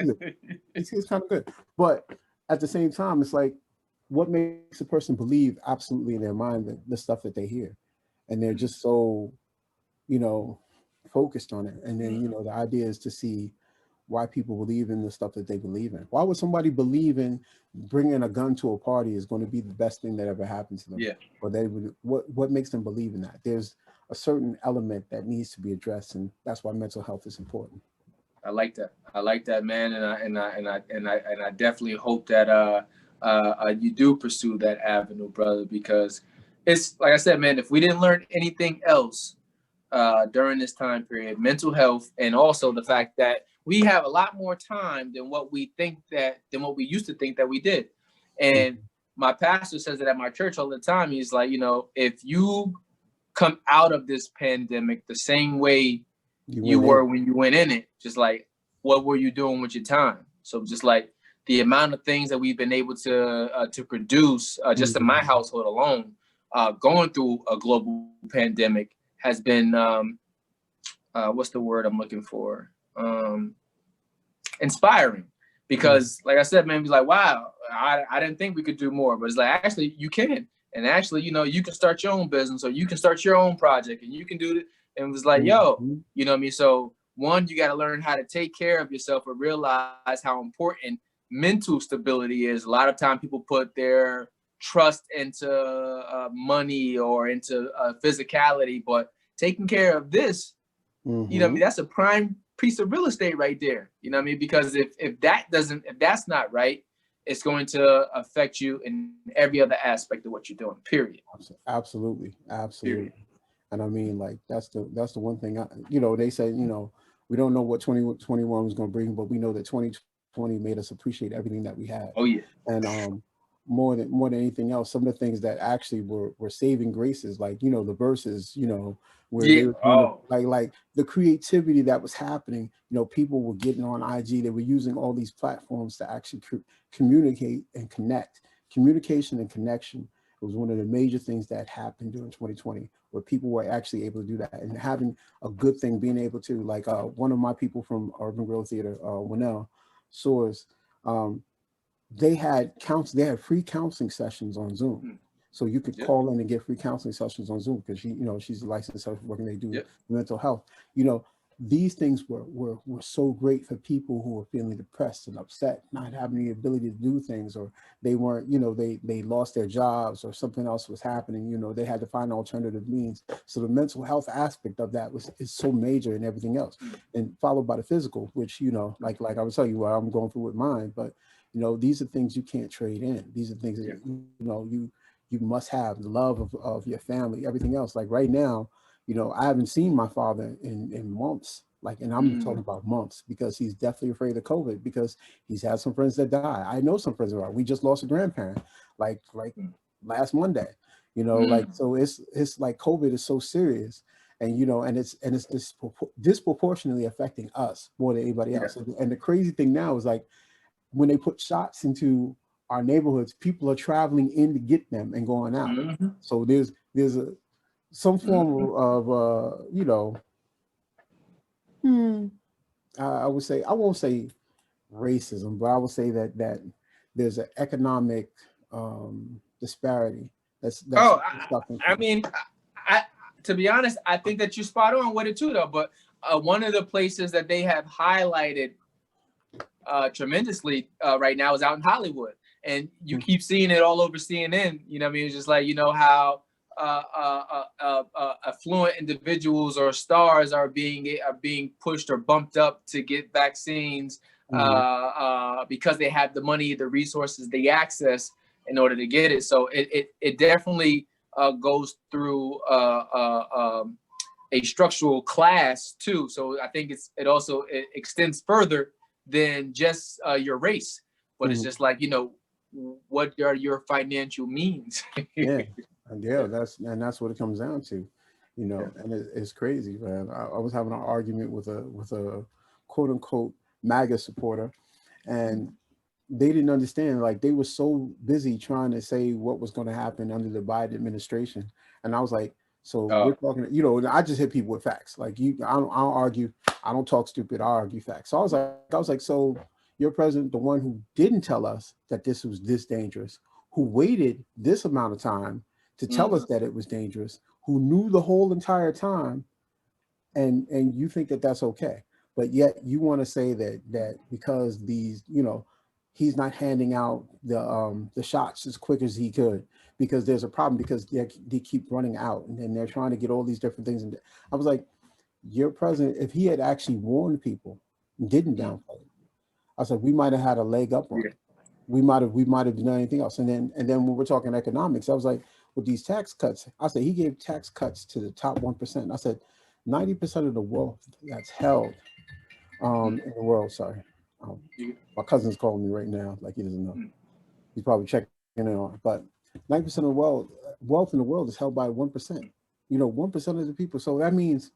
tastes kind of good. But at the same time, it's like, what makes a person believe absolutely in their mind that the stuff that they hear, and they're just so, you know, focused on it. And then, you know, the idea is to see why people believe in the stuff that they believe in. Why would somebody believe in bringing a gun to a party is going to be the best thing that ever happened to them? Yeah. Or they would, what makes them believe in that? There's a certain element that needs to be addressed, and that's why mental health is important. I like that. I like that, man, and I definitely hope that you do pursue that avenue, brother, because it's like I said, man. If we didn't learn anything else during this time period, mental health, and also the fact that we have a lot more time than what we used to think that we did. And my pastor says it at my church all the time. He's like, you know, if you come out of this pandemic the same way you were when you went in it, just like, what were you doing with your time? So just like the amount of things that we've been able to produce just in my household alone, going through a global pandemic has been, what's the word I'm looking for? Inspiring. Because like I said, man, be like, wow, I didn't think we could do more. But it's like, actually, you can. And actually, you know, you can start your own business, or you can start your own project, and you can do it. And it was like, yo, you know what I mean? So one, you got to learn how to take care of yourself and realize how important mental stability is. A lot of time people put their trust into money or into physicality, but taking care of this, you know what I mean? That's a prime piece of real estate right there. You know what I mean? Because if that's not right, it's going to affect you in every other aspect of what you're doing, period. Absolutely. Period. And I mean, like, that's the one thing, you know, they say, you know, we don't know what 2021 was going to bring, but we know that 2020 made us appreciate everything that we had. Oh yeah. And more than anything else, some of the things that actually were saving graces, like, you know, the verses, you know, where they were like the creativity that was happening. You know, people were getting on IG, they were using all these platforms to actually communicate and connect. Communication and connection was one of the major things that happened during 2020, where people were actually able to do that, and having a good thing, being able to, like, one of my people from Urban Grove Theater, Winnell Soares, they had free counseling sessions on Zoom. So you could call in and get free counseling sessions on Zoom, because she's a licensed social worker, and they do mental health. You know, these things were so great for people who were feeling depressed and upset, not having the ability to do things, or they weren't, you know, they lost their jobs, or something else was happening. You know, they had to find alternative means. So the mental health aspect of that is so major, and everything else, and followed by the physical, which, you know, like I was telling you what I'm going through with mine. But you know, these are things you can't trade in. These are things that you know you must have, the love of your family, everything else. Like right now, you know, I haven't seen my father in months, like, and I'm talking about months, because he's definitely afraid of COVID, because he's had some friends that die. I know some friends we just lost a grandparent, like last Monday, you know, like, so it's like COVID is so serious, and you know, and it's disproportionately affecting us more than anybody else. And the crazy thing now is, like, when they put shots into our neighborhoods, people are traveling in to get them and going out. So there's some form of you know, I would say, I won't say racism, but I would say that there's an economic disparity. I mean, to be honest, I think that you're spot on with it too, though. But one of the places that they have highlighted tremendously right now is out in Hollywood, and you keep seeing it all over CNN. You know what I mean? It's just like, you know, how affluent individuals or stars are being pushed or bumped up to get vaccines because they have the money, the resources, the access in order to get it. So it definitely goes through a structural class too. So I think it also extends further than just your race, but it's just like, you know, what are your financial means? That's what it comes down to, you know. And it's crazy, man. I was having an argument with a quote unquote MAGA supporter, and they didn't understand. Like, they were so busy trying to say what was going to happen under the Biden administration, and I was like, so we're talking, you know, I just hit people with facts. Like, I don't argue. I don't talk stupid. I argue facts. So I was like, so your president, the one who didn't tell us that this was this dangerous, who waited this amount of time to tell us that it was dangerous, who knew the whole entire time, and you think that that's okay, but yet you want to say that because these, you know, he's not handing out the shots as quick as he could because there's a problem, because they keep running out, and then they're trying to get all these different things. And I was like, your president, if he had actually warned people, didn't downplay it, I said we might have had a leg up on it. We might have done anything else. And then when we're talking economics, I was like, with these tax cuts, I said he gave tax cuts to the top 1%. I said 90% of the wealth that's held in the world. Sorry, my cousin's calling me right now, like he doesn't know. He's probably checking in on. But 90% of the wealth in the world is held by 1%. You know, 1% of the people. So that means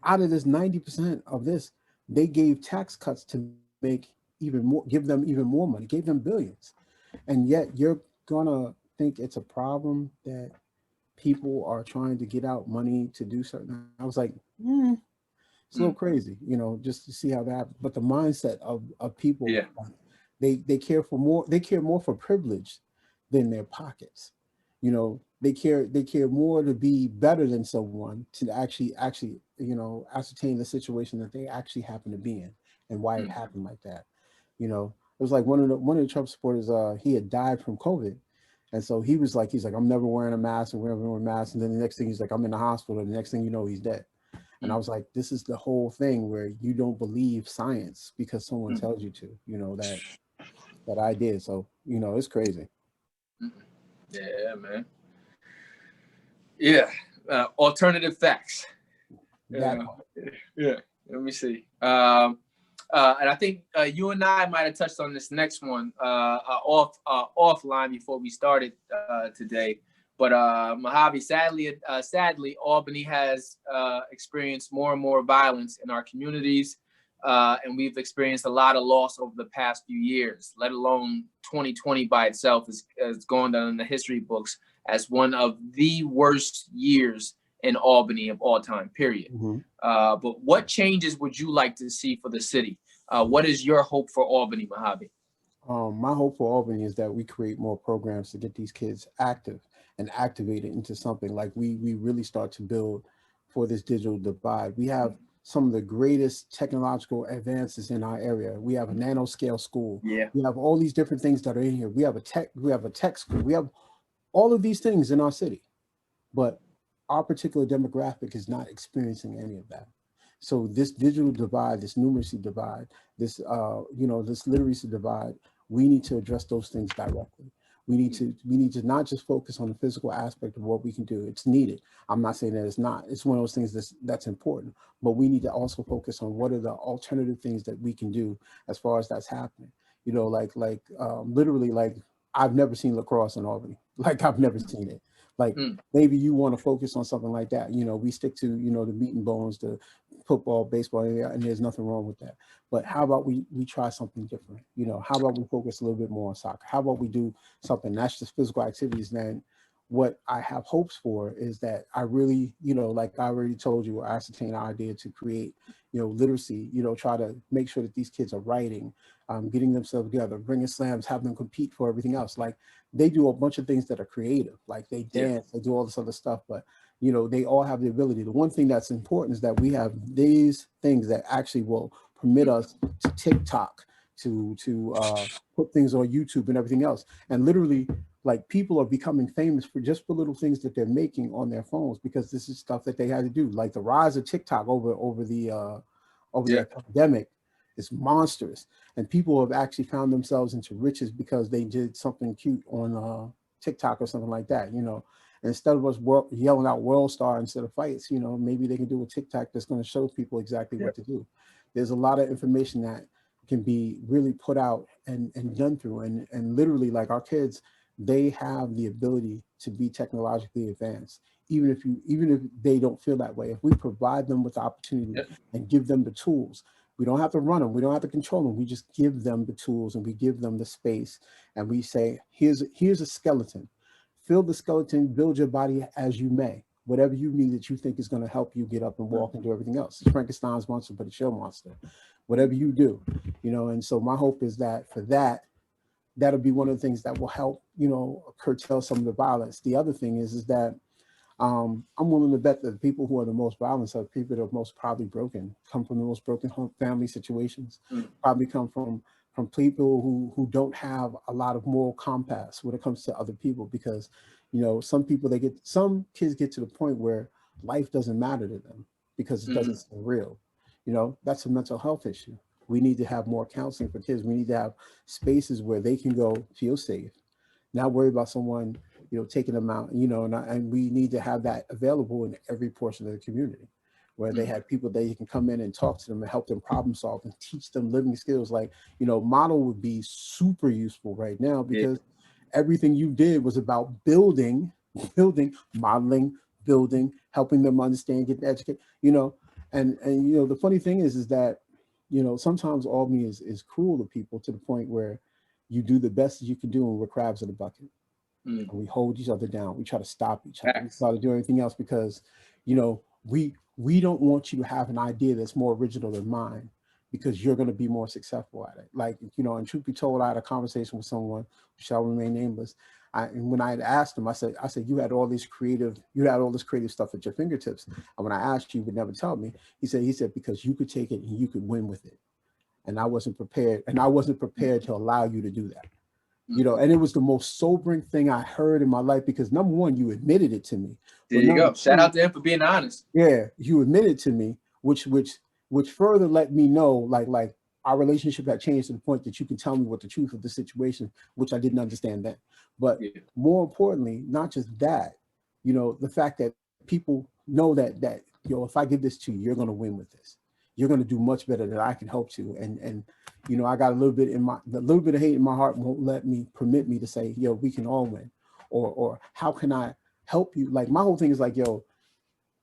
out of this 90% of this, they gave tax cuts to make even more, give them even more money, gave them billions. And yet you're gonna think it's a problem that people are trying to get out money to do certain. I was like, it's a little crazy, you know, just to see how that. But the mindset of people, they care for more. They care more for privilege than their pockets. You know, they care more to be better than someone, to actually, you know, ascertain the situation that they actually happen to be in and why it happened like that. You know, it was like one of the Trump supporters. He had died from COVID. And so he's like, I'm never wearing a mask, and wearing a mask. And then the next thing he's like, I'm in the hospital. And the next thing you know, he's dead. And I was like, this is the whole thing where you don't believe science because someone tells you to, you know, that I did. So, you know, it's crazy. Yeah, man. Yeah. Alternative facts. Yeah. Let me see. And I think you and I might have touched on this next one offline before we started today. But Mojavi, sadly, Albany has experienced more and more violence in our communities, and we've experienced a lot of loss over the past few years. Let alone 2020 by itself has gone down in the history books as one of the worst years in Albany of all time, period. But what changes would you like to see for the city? What is your hope for Albany, Mojavi? My hope for Albany is that we create more programs to get these kids active and activated into something. Like we really start to build for this digital divide. We have some of the greatest technological advances in our area. We have a nanoscale school. Yeah. We have all these different things that are in here. We have a tech school. We have all of these things in our city, but our particular demographic is not experiencing any of that. So this digital divide, this numeracy divide, this this literacy divide, we need to address those things directly. We need to not just focus on the physical aspect of what we can do. It's needed. I'm not saying that it's not. It's one of those things that's important. But we need to also focus on what are the alternative things that we can do as far as that's happening. You know, literally, like I've never seen lacrosse in Albany. Like I've never seen it. Like maybe you want to focus on something like that. You know, we stick to, you know, the meat and bones, the football, baseball, and there's nothing wrong with that. But how about we try something different? You know, how about we focus a little bit more on soccer? How about we do something that's just physical activities? Then what I have hopes for is that I really, you know, like I already told you, I ascertained our idea to create, you know, literacy, you know, try to make sure that these kids are writing, getting themselves together, bringing slams, have them compete for everything else. Like they do a bunch of things that are creative, like they dance, they do all this other stuff, but you know, they all have the ability. The one thing that's important is that we have these things that actually will permit us to TikTok, to put things on YouTube and everything else. And literally, like people are becoming famous for little things that they're making on their phones because this is stuff that they had to do. Like the rise of TikTok over the pandemic is monstrous, and people have actually found themselves into riches because they did something cute on TikTok or something like that. You know, and instead of us yelling out "World Star" instead of fights, you know, maybe they can do a TikTok that's going to show people exactly what to do. There's a lot of information that can be really put out and done through, and literally, like our kids, they have the ability to be technologically advanced, even if they don't feel that way. If we provide them with the opportunity and give them the tools, we don't have to run them, we don't have to control them. We just give them the tools and we give them the space, and we say, here's a skeleton. Fill the skeleton, build your body as you may. Whatever you need that you think is going to help you get up and walk and do everything else. It's Frankenstein's monster, but it's your monster. Whatever you do, you know. And so my hope is that for that, that'll be one of the things that will help, you know, curtail some of the violence. The other thing is that I'm willing to bet that the people who are the most violent are the people that are most probably broken, come from the most broken home family situations, probably come from people who don't have a lot of moral compass when it comes to other people, because, you know, some kids get to the point where life doesn't matter to them because it doesn't seem real. You know, that's a mental health issue. We need to have more counseling for kids. We need to have spaces where they can go feel safe, not worry about someone, you know, taking them out, you know, and we need to have that available in every portion of the community, where they have people that you can come in and talk to them and help them problem solve and teach them living skills. Like, you know, model would be super useful right now, because everything you did was about building, modeling, building, helping them understand, get educated, you know. And you know, the funny thing is that, you know, sometimes Albany is cruel to people to the point where you do the best that you can do and we're crabs in the bucket. And we hold each other down. We try to stop each other. We try to do everything else because, you know, we don't want you to have an idea that's more original than mine, because you're going to be more successful at it. Like, you know, and truth be told, I had a conversation with someone who shall remain nameless. And when I had asked him, I said, you had all this creative stuff at your fingertips. And when I asked you, you would never tell me. He said, because you could take it and you could win with it. And I wasn't prepared. And I wasn't prepared to allow you to do that. You know, and it was the most sobering thing I heard in my life, because number one, you admitted it to me. There you go. Shout out to him for being honest. Yeah, you admitted to me, which further let me know, like our relationship had changed to the point that you can tell me what the truth of the situation, which I didn't understand then. But more importantly, not just that, you know, the fact that people know that you know, if I give this to you, you're going to win with this. You're going to do much better than I can hope to. And you know, I got a little bit of hate in my heart won't permit me to say, yo, we can all win, or how can I help you? Like, my whole thing is like, yo,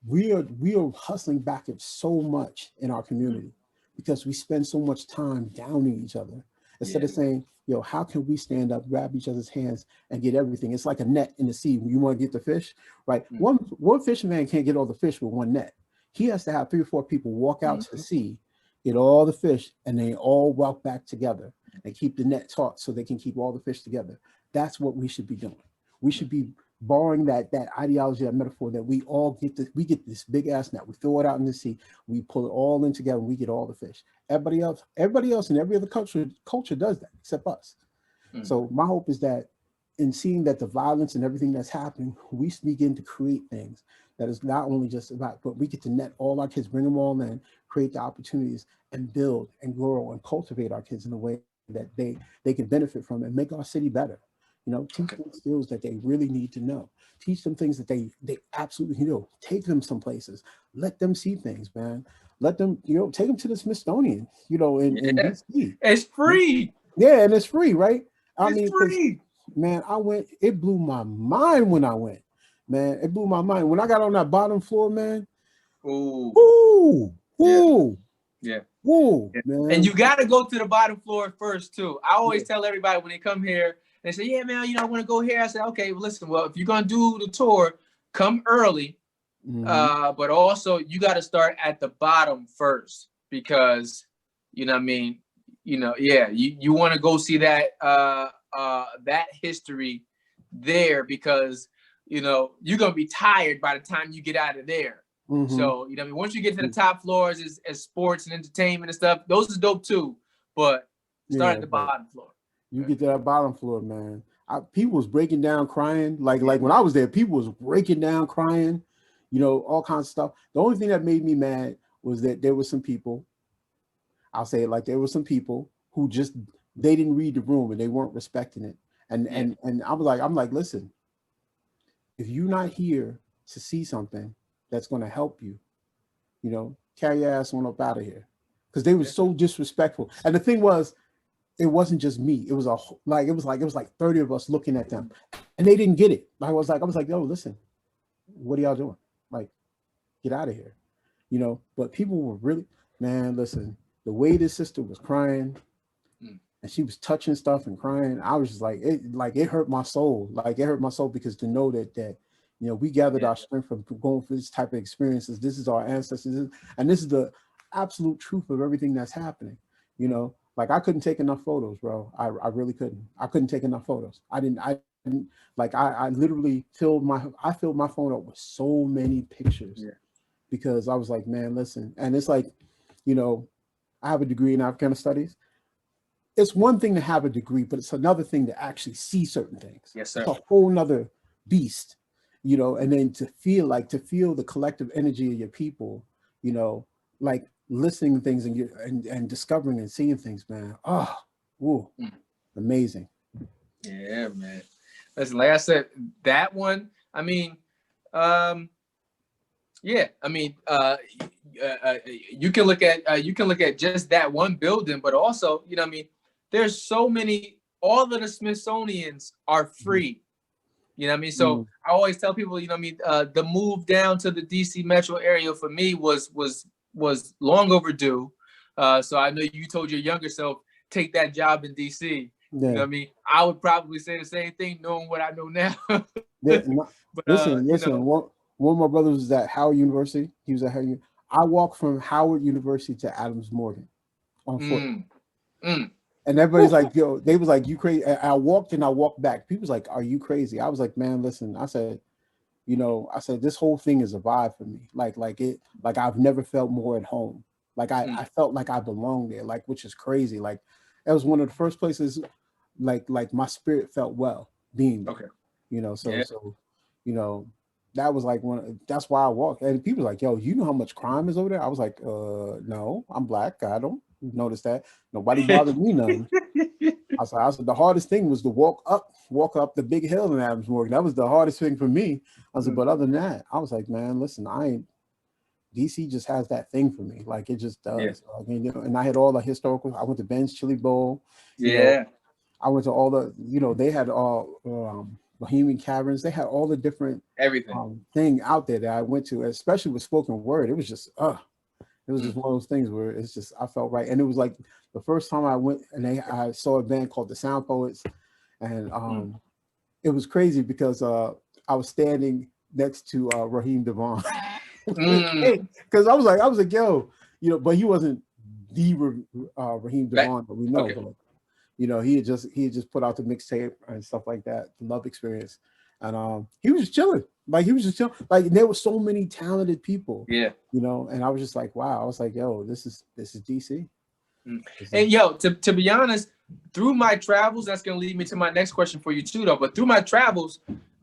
we are hustling back at so much in our community because we spend so much time downing each other instead of saying, yo, how can we stand up, grab each other's hands and get everything? It's like a net in the sea. When you want to get the fish, right? One fisherman can't get all the fish with one net. He has to have 3 or 4 people walk out to the sea, get all the fish, and they all walk back together and keep the net taut so they can keep all the fish together. That's what we should be doing. We should be borrowing that ideology, that metaphor, that we all get this big ass net, we throw it out in the sea, we pull it all in together, and we get all the fish. Everybody else in every other culture does that except us. So my hope is that in seeing that the violence and everything that's happening, we begin to create things that is not only just about, but we get to net all our kids, bring them all in, create the opportunities, and build and grow and cultivate our kids in a way that they can benefit from and make our city better. You know, teach them skills that they really need to know. Teach them things that they absolutely, you know, take them some places. Let them see things, man. Let them, you know, take them to the Smithsonian, you know, in DC. It's free. Yeah, and it's free, right? It's free. Man, it blew my mind when I went. Man, it blew my mind. When I got on that bottom floor, man. Ooh. Yeah. Woo, man. And you got to go to the bottom floor first, too. I always tell everybody when they come here, they say, yeah, man, you know, I want to go here. I say, okay, well, listen, if you're going to do the tour, come early. But also you got to start at the bottom first, because, you know what I mean? You know, you want to go see that that history there, because, you know, you're going to be tired by the time you get out of there. So, you know, once you get to the top floors as sports and entertainment and stuff, those is dope too. But start at the bottom floor. You get to that bottom floor, man. People was breaking down crying. Like when I was there, people was breaking down crying, you know, all kinds of stuff. The only thing that made me mad was that there were some people, I'll say it like, there were some people who just, they didn't read the room and they weren't respecting it. And I'm like, listen, if you're not here to see something that's going to help you, you know, carry your ass on up out of here. Because they were so disrespectful. And the thing was, it wasn't just me. It was like 30 of us looking at them, and they didn't get it. I was like, yo, listen, what are y'all doing? Like, get out of here, you know. But people were really, man, listen, the way this sister was crying, and she was touching stuff and crying, I was just like, it hurt my soul. Like, it hurt my soul, because to know that you know, we gathered our strength from going through this type of experiences. This is our ancestors, and this is the absolute truth of everything that's happening. You know, Like I couldn't take enough photos, bro. I really couldn't. I couldn't take enough photos. I didn't like I literally filled my phone up with so many pictures Yeah. because I was like, man, listen. And it's like, you know, I have a degree in Africana studies. It's one thing to have a degree, but it's another thing to actually see certain things. Yes, It's sir. a whole nother beast, you know, and then to feel the collective energy of your people, you know, like listening to things and discovering and seeing things, man. Oh, woo, amazing. Yeah, man. Listen, like I said, that one, I mean, um, yeah, I mean, you can look at just that one building, but also, you know, what I mean, there's so many. All of the Smithsonian's are free. You know what I mean? So Mm, I always tell people, you know what I mean, the move down to the DC metro area for me was long overdue. So I know you told your younger self, take that job in DC. You know yeah. what I mean? I would probably say the same thing knowing what I know now. But you Listen. know, One of my brothers was at Howard University. He was at Howard. I walked from Howard University to Adams Morgan on foot. mm, mm, And everybody's whew, like, yo, they was like, you crazy. I walked and I walked back. People was like, are you crazy? I was like, man, listen, I said, you know, I said, this whole thing is a vibe for me. Like I've never felt more at home. Like mm, I felt like I belonged there, like, which is crazy. Like that was one of the first places, like my spirit felt well being there, okay. you know? Yeah. You know, that was like that's why I walked. And people were like, yo, you know how much crime is over there? I was like, no, I'm black. I don't notice that. Nobody bothered me none. I said the hardest thing was to walk up the big hill in Adams Morgan. That was the hardest thing for me. I said, Mm, but other than that, I was like, man, listen, I ain't DC just has that thing for me. Like it just yeah. does. Like, you know, and I had all the historical. I went to Ben's Chili Bowl, you know. Yeah. I went to all the, you know, they had all Bohemian Caverns. They had all the different Everything. thing out there that I went to, especially with spoken word. It was just it was Mm, just one of those things where it's just I felt right. And it was like the first time I went and I saw a band called the Sound Poets, and mm, it was crazy because I was standing next to Raheem Devon mm. because I was like, yo, you know, but he wasn't the Raheem Right. Devon that we know, Okay. but you know, he had just put out the mixtape and stuff like that, the Love Experience, and he was just chilling, like he was just chilling, like there were so many talented people, Yeah. you know, and I was just like, wow, I was like, yo, this is DC. Mm. This is, And yo, to be honest, through my travels, that's gonna lead me to my next question for you too, though. But through my travels,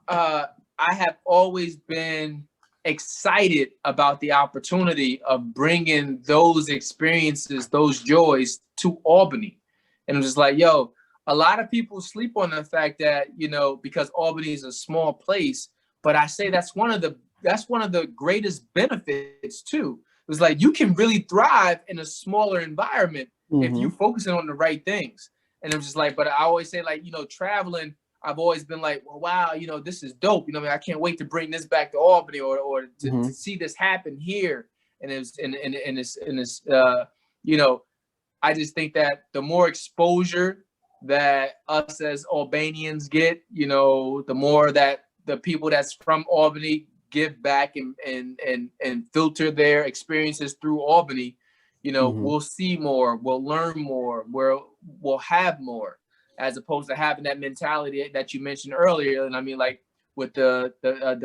I have always been excited about the opportunity of bringing those experiences, those joys to Albany. And I'm just like, yo, a lot of people sleep on the fact that, you know, because Albany is a small place, but I say that's one of the greatest benefits too. It's like you can really thrive in a smaller environment if you mm-hmm, focusing on the right things. And I'm just like, but I always say, like, you know, traveling, I've always been like, well, wow, you know, this is dope. You know, I mean, I can't wait to bring this back to Albany or mm-hmm. to see this happen here. And it's you know, I just think that the more exposure that us as Albanians get, you know, the more that the people that's from Albany give back and filter their experiences through Albany, you know, Mm-hmm. we'll see more, we'll learn more, we'll have more, as opposed to having that mentality that you mentioned earlier. And I mean, like with the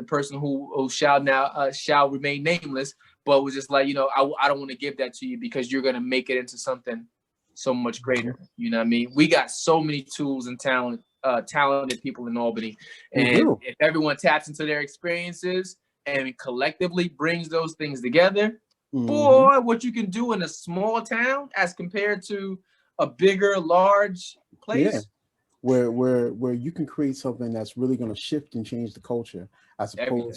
person who shall remain nameless, but was just like, you know, I don't want to give that to you because you're gonna make it into something so much greater. You know what I mean? We got so many tools and talented people in Albany. We And do. if everyone taps into their experiences and collectively brings those things together, Mm-hmm. boy, what you can do in a small town as compared to a bigger, large Yeah, place, where you can create something that's really going to shift and change the culture everything.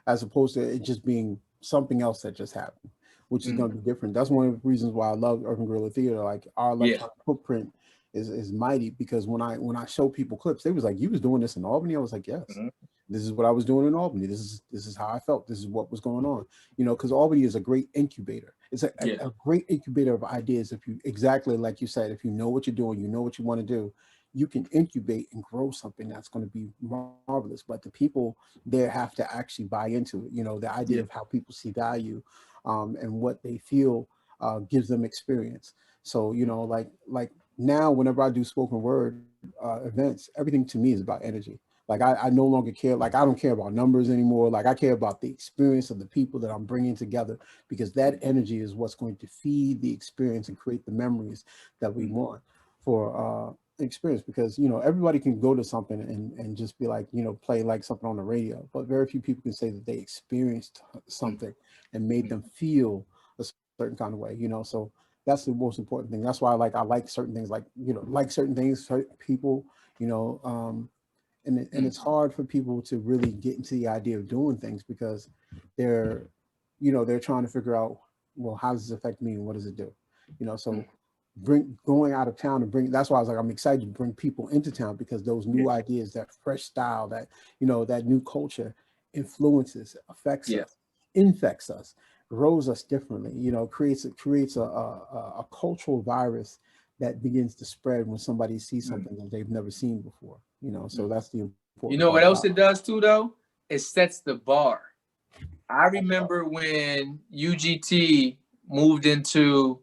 as opposed to it just being something else that just happened, which is Mm, going to be different. That's one of the reasons why I love Urban Guerrilla Theater. Like our yeah. electronic footprint is mighty because when I show people clips, they was like, you was doing this in Albany. I was like, yes, Mhm. this is what I was doing in Albany. This is how I felt. This is what was going on. You know, because Albany is a great incubator. It's Yeah. a great incubator of ideas. If you exactly like you said, if you know what you're doing, you know what you want to do, you can incubate and grow something that's going to be marvelous. But the people there have to actually buy into it. You know, the idea Yeah. of how people see value and what they feel gives them experience. So, you know, like now whenever I do spoken word events, everything to me is about energy. Like I no longer care, like I don't care about numbers anymore. Like I care about the experience of the people that I'm bringing together, because that energy is what's going to feed the experience and create the memories that we want for experience. Because, you know, everybody can go to something and just be like, you know, play like something on the radio, but very few people can say that they experienced something and made them feel a certain kind of way, you know. So that's the most important thing. That's why I like certain things, like, you know, like certain things, certain people, you know, and it's hard for people to really get into the idea of doing things, because they're, you know, they're trying to figure out, well, how does this affect me and what does it do, you know. So going out of town and bring, that's why I was like, I'm excited to bring people into town, because those new ideas, that fresh style, that, you know, that new culture influences, affects us, infects us, grows us differently, you know, creates a cultural virus that begins to spread when somebody sees something that they've never seen before, you know. So that's the You important know part what else about it does too, though? It sets the bar. I remember when UGT moved into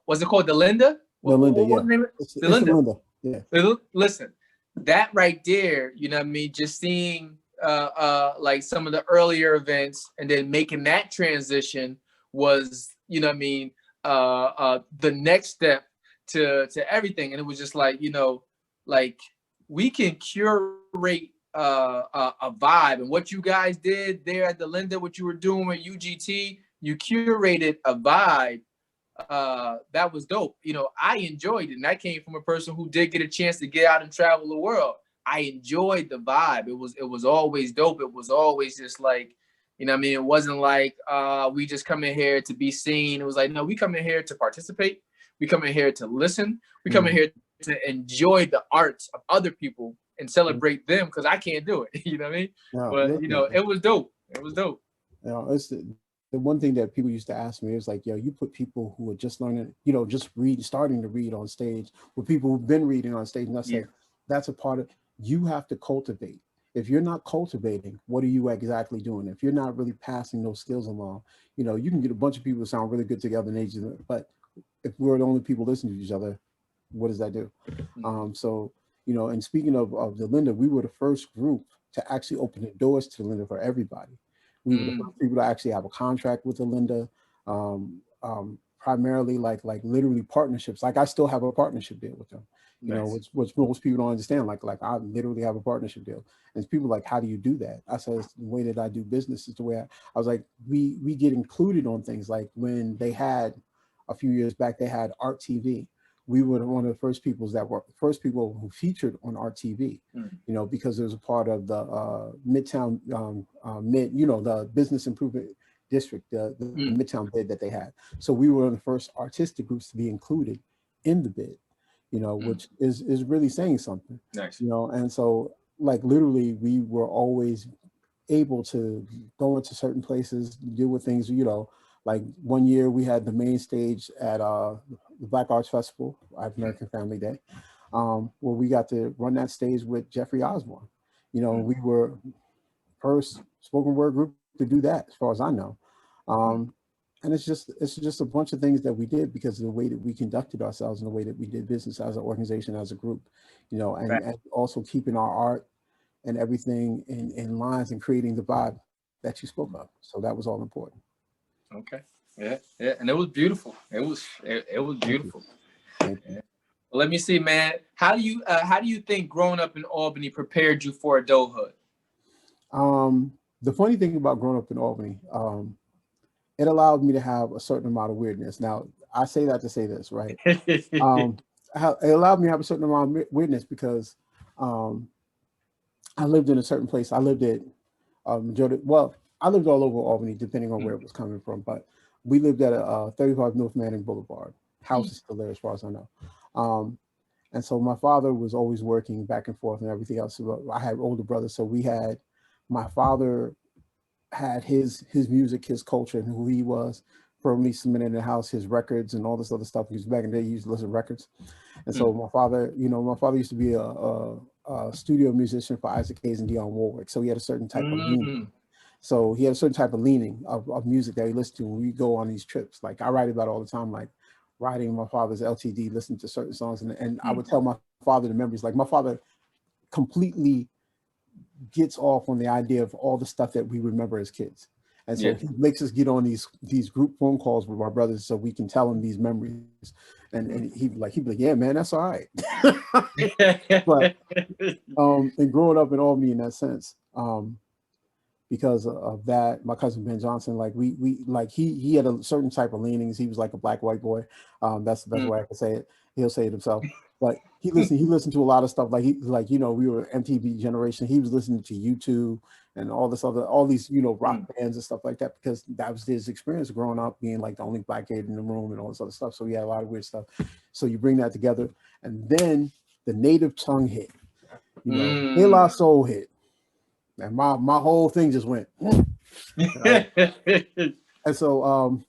what's it called? The Linda? the Linda. What was Yeah, the name of it? it's The the Linda. Linda. Yeah. Listen, that right there, you know what I mean? Just seeing like some of the earlier events and then making that transition was, you know what I mean, the next step to everything. And it was just like, you know, like we can curate a vibe. And what you guys did there at the Linda, what you were doing with UGT, you curated a vibe that was dope. You know, I enjoyed it, and that came from a person who did get a chance to get out and travel the world. I enjoyed the vibe. It was always dope. It was always just like, you know what I mean? It wasn't like we just come in here to be seen. It was like, no, we come in here to participate. We come in here to listen. We come in here to enjoy the arts of other people and celebrate them, because I can't do it. You know what I mean? No, But, you know, it was dope. It was dope. you know, it's the one thing that people used to ask me is like, yo, you put people who are just learning, you know, just starting to read on stage with people who've been reading on stage. And I say, that's a part of, you have to cultivate. If you're not cultivating, what are you exactly doing? If you're not really passing those skills along, you know, you can get a bunch of people that sound really good together in ages, but if we're the only people listening to each other, what does that do? So, you know, and speaking of the Linda, we were the first group to actually open the doors to the Linda for everybody. We were the first people to actually have a contract with the Linda, primarily like literally partnerships. Like I still have a partnership deal with them, you know, which most people don't understand. Like I literally have a partnership deal, and people like, how do you do that? I said, it's the way that I do business is the way I was like, we get included on things. Like when they had a few years back, they had Art TV. We were one of the first people who featured on Art TV, you know, because it was a part of the Midtown, you know, the business improvement district, the Midtown bid that they had. So we were one of the first artistic groups to be included in the bid, you know, which is really saying something, you know. And so like literally we were always able to go into certain places, deal with things, you know. Like one year we had the main stage at the Black Arts Festival, American Family Day, where we got to run that stage with Jeffrey Osborne. You know, we were first spoken word group to do that, as far as I know. And it's just a bunch of things that we did because of the way that we conducted ourselves and the way that we did business as an organization, as a group, you know, and also keeping our art and everything in lines and creating the vibe that you spoke of. So that was all important. Okay. Yeah. And it was beautiful. It was beautiful. Thank you. Well, let me see, man. How do you think growing up in Albany prepared you for adulthood? The funny thing about growing up in Albany, it allowed me to have a certain amount of weirdness. Now, I say that to say this, right? It allowed me to have a certain amount of weirdness because I lived in a certain place. I lived at I lived all over Albany, depending on where it was coming from, but we lived at 35 North Manning Boulevard. House is still there as far as I know. And so my father was always working back and forth and everything else. I had older brothers, so my father had his music, his culture, and who he was firmly cemented in the house, his records and all this other stuff. Because back in the day, he used to listen to records. And so my father used to be a studio musician for Isaac Hayes and Dionne Warwick. So he had a certain type of leaning. So he had a certain type of leaning of music that he listened to when we go on these trips. Like I write about it all the time. Like riding in my father's LTD, listening to certain songs, and I would tell my father the memories. Like my father completely gets off on the idea of all the stuff that we remember as kids. And so he makes us get on these group phone calls with our brothers so we can tell him these memories. And he'd be like, yeah, man, that's all right. But and growing up in Albany in that sense, because of that, my cousin Ben Johnson, like we like he had a certain type of leanings. He was like a black white boy. That's the best way I can say it. He'll say it himself. But he listened to a lot of stuff. Like we were MTV generation. He was listening to YouTube and all these rock bands and stuff like that, because that was his experience growing up, being like the only black kid in the room and all this other stuff. So he had a lot of weird stuff. So you bring that together, and then the native tongue hit, De La Soul hit, and my whole thing just went. And so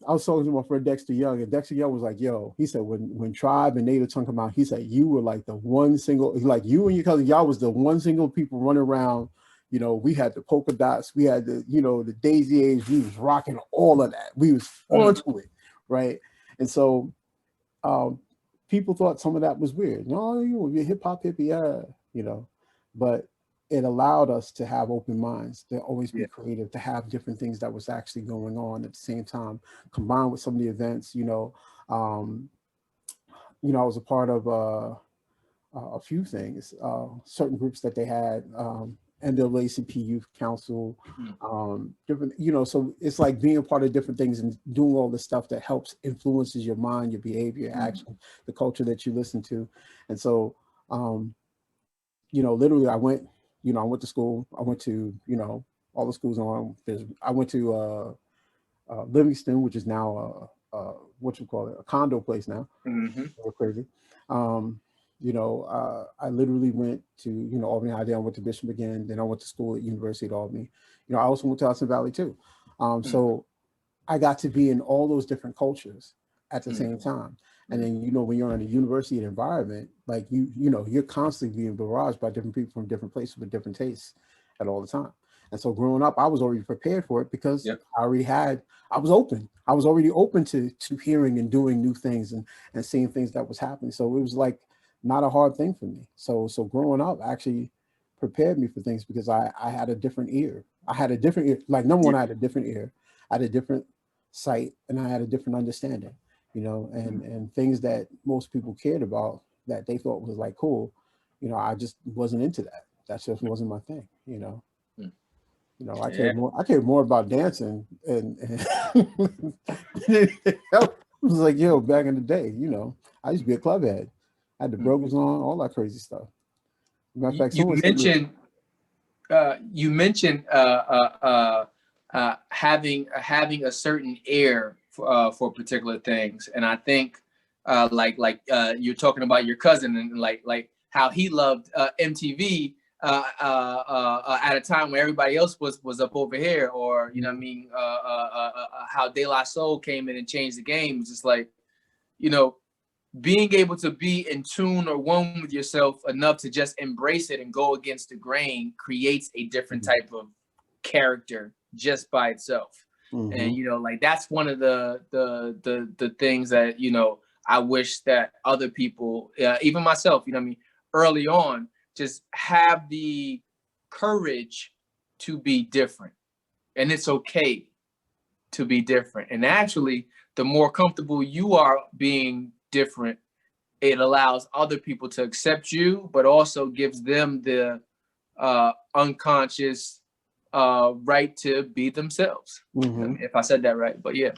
I was talking to my friend Dexter Young, and Dexter Young was like, yo, he said, when Tribe and Native Tongue come out, he said, you were like the one single, like you and your cousin, y'all was the one single people running around. We had the polka dots, we had the daisy age, we was rocking all of that. We was onto it, right? And so people thought some of that was weird. No, you're hip hop hippie, but it allowed us to have open minds, to always be creative, to have different things that was actually going on at the same time, combined with some of the events. I was a part of a few things, certain groups that they had, NAACP Youth Council, different, so it's like being a part of different things and doing all the stuff that helps influences your mind, your behavior, your action, the culture that you listen to. And so, literally I went to school. I went to, all the schools on. I went to Livingston, which is now a condo place now. We're crazy. I literally went to, Albany High, then I went to Bishop again, then I went to school at University of Albany. I also went to Hudson Valley too. So I got to be in all those different cultures at the same time. And then, when you're in a university environment, like you're constantly being barraged by different people from different places with different tastes at all the time. And so growing up, I was already prepared for it because I was open. I was already open to hearing and doing new things and seeing things that was happening. So it was like not a hard thing for me. So growing up actually prepared me for things because I had a different ear. I had a different ear. Like number one, I had a different ear. I had a different sight, and I had a different understanding. And things that most people cared about that they thought was like cool, I just wasn't into that. That just wasn't my thing, I cared more about dancing and it was like, back in the day, I used to be a club head. I had the brogans on, all that crazy stuff. Matter of fact, you mentioned having a certain air for particular things, and I think you're talking about your cousin and like how he loved MTV at a time where everybody else was up over here, or how De La Soul came in and changed the game. It's just like, being able to be in tune or one with yourself enough to just embrace it and go against the grain creates a different type of character just by itself. And that's one of the things that I wish that other people, even myself, early on, just have the courage to be different. And it's okay to be different. And actually, the more comfortable you are being different, it allows other people to accept you, but also gives them the unconscious right to be themselves. If I said that right, but yeah.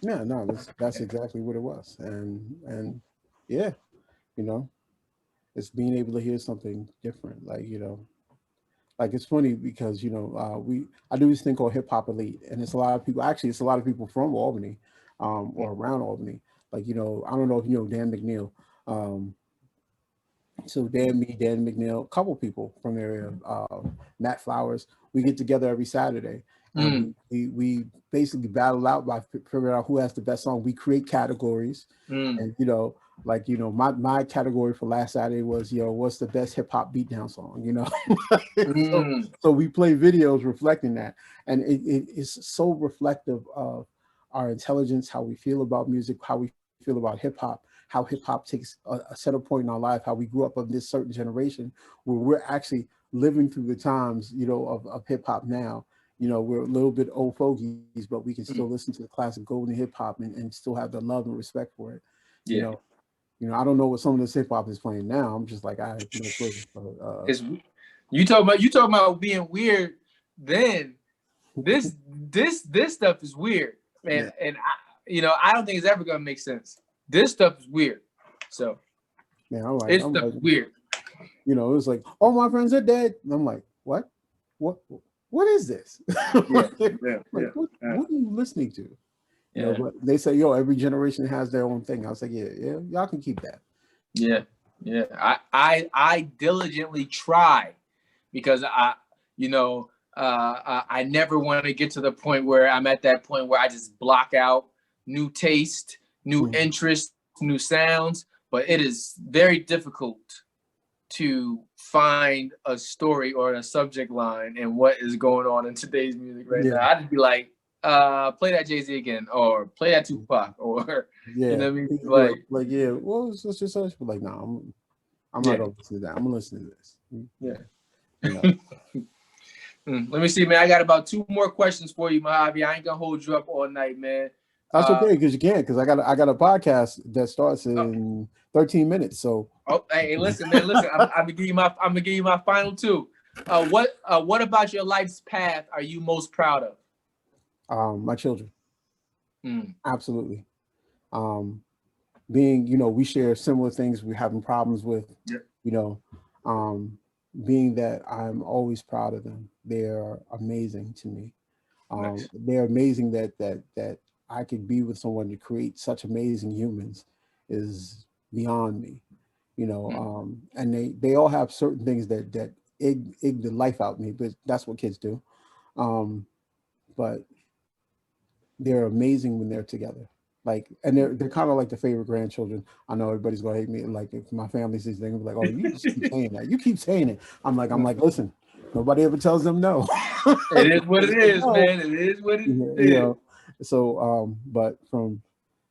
Yeah, no, that's exactly what it was. And yeah, it's being able to hear something different. Like it's funny because I do this thing called Hip Hop Elite, and it's a lot of people from Albany, or around Albany. Like I don't know if you know Dan McNeil. So Dan McNeil, a couple people from the area, Matt Flowers. We get together every Saturday, and we basically battle out by figuring out who has the best song. We create categories, and my category for last Saturday was what's the best hip hop beatdown song, so we play videos reflecting that, and it is so reflective of our intelligence, how we feel about music, how we feel about hip hop, how hip hop takes a center point in our life, how we grew up of this certain generation where we're actually living through the times, you know, of hip hop now. You know, we're a little bit old fogies, but we can still listen to the classic golden hip hop and still have the love and respect for it. Yeah. You know, I don't know what some of this hip hop is playing now. I'm just like, I have no clue. It's, you talking about being weird. Then this stuff is weird, man. Yeah. And I don't think it's ever gonna make sense. This stuff is weird. So man, I'm this stuff is weird. You know, it was like, all my friends are dead. And I'm like, what is this? What are you listening to? You know, but they say, yo, every generation has their own thing. I was like, yeah, y'all can keep that. Yeah. I diligently try because I never want to get to the point where I'm at that point where I just block out new taste, new interests, new sounds. But it is very difficult to find a story or a subject line and what is going on in today's music right now. I'd be like, play that Jay-Z again, or play that Tupac, or you know what I mean? Like well, it's just such. But like, nah, I'm not gonna listen to that. I'm gonna listen to this. Yeah. Let me see, man. I got about 2 more questions for you, Mojavi. I ain't gonna hold you up all night, man. That's okay, because you can't, because I got a podcast that starts in 13 minutes. So hey, listen, man, listen. I'm gonna give you my final 2. What about your life's path are you most proud of? My children. Absolutely. Being, you know, we share similar things we're having problems with, you know, being that I'm always proud of them. They're amazing to me. Nice. They're amazing that I could be with someone to create such amazing humans is beyond me, you know. And they all have certain things that egg the life out of me, but that's what kids do. But they're amazing when they're together. Like, and they're kind of like the favorite grandchildren. I know everybody's gonna hate me. Like, if my family sees things, like, oh, you just keep saying that. You keep saying it. I'm like, listen, nobody ever tells them no. It is what it is, man. It is what it is. You know, so, but from,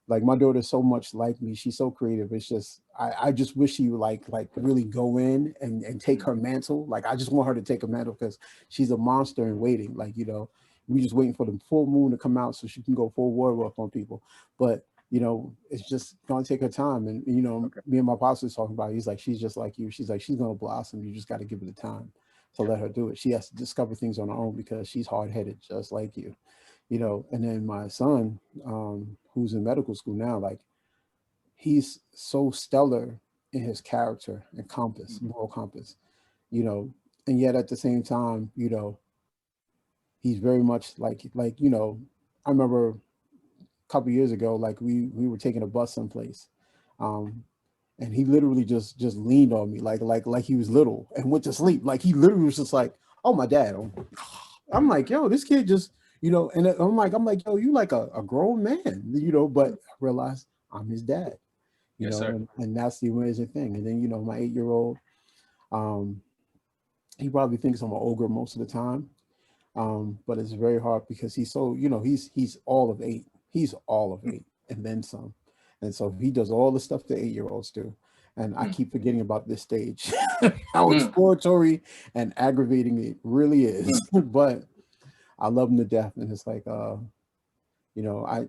like, my daughter's so much like me. She's so creative. It's just, I just wish she would like really go in and take her mantle. Like, I just want her to take a mantle because she's a monster in waiting. Like, you know, we just waiting for the full moon to come out so she can go full war work on people. But, you know, it's just going to take her time. And, you know, me and my pastor was talking about it. He's like, she's just like you. She's like, she's going to blossom. You just got to give her the time to let her do it. She has to discover things on her own because she's hard-headed, just like you, you know. And then my son, who's in medical school now, like, he's so stellar in his character and compass, moral compass, you know, and yet at the same time, you know, he's very much like, you know, I remember a couple of years ago, like we were taking a bus someplace, and he literally just leaned on me like he was little and went to sleep. Like, he literally was just like, oh, my dad. I'm like, yo, this kid just, you know, and I'm like, yo, you like a grown man, you know, but I realized I'm his dad, you know, and that's the amazing thing. And then, you know, my 8-year-old, he probably thinks I'm an ogre most of the time. But it's very hard because he's so, you know, he's all of 8. He's all of 8 and then some. And so he does all the stuff that 8-year-olds do. And I keep forgetting about this stage, how exploratory and aggravating it really is. But I love him to death. And it's like, you know,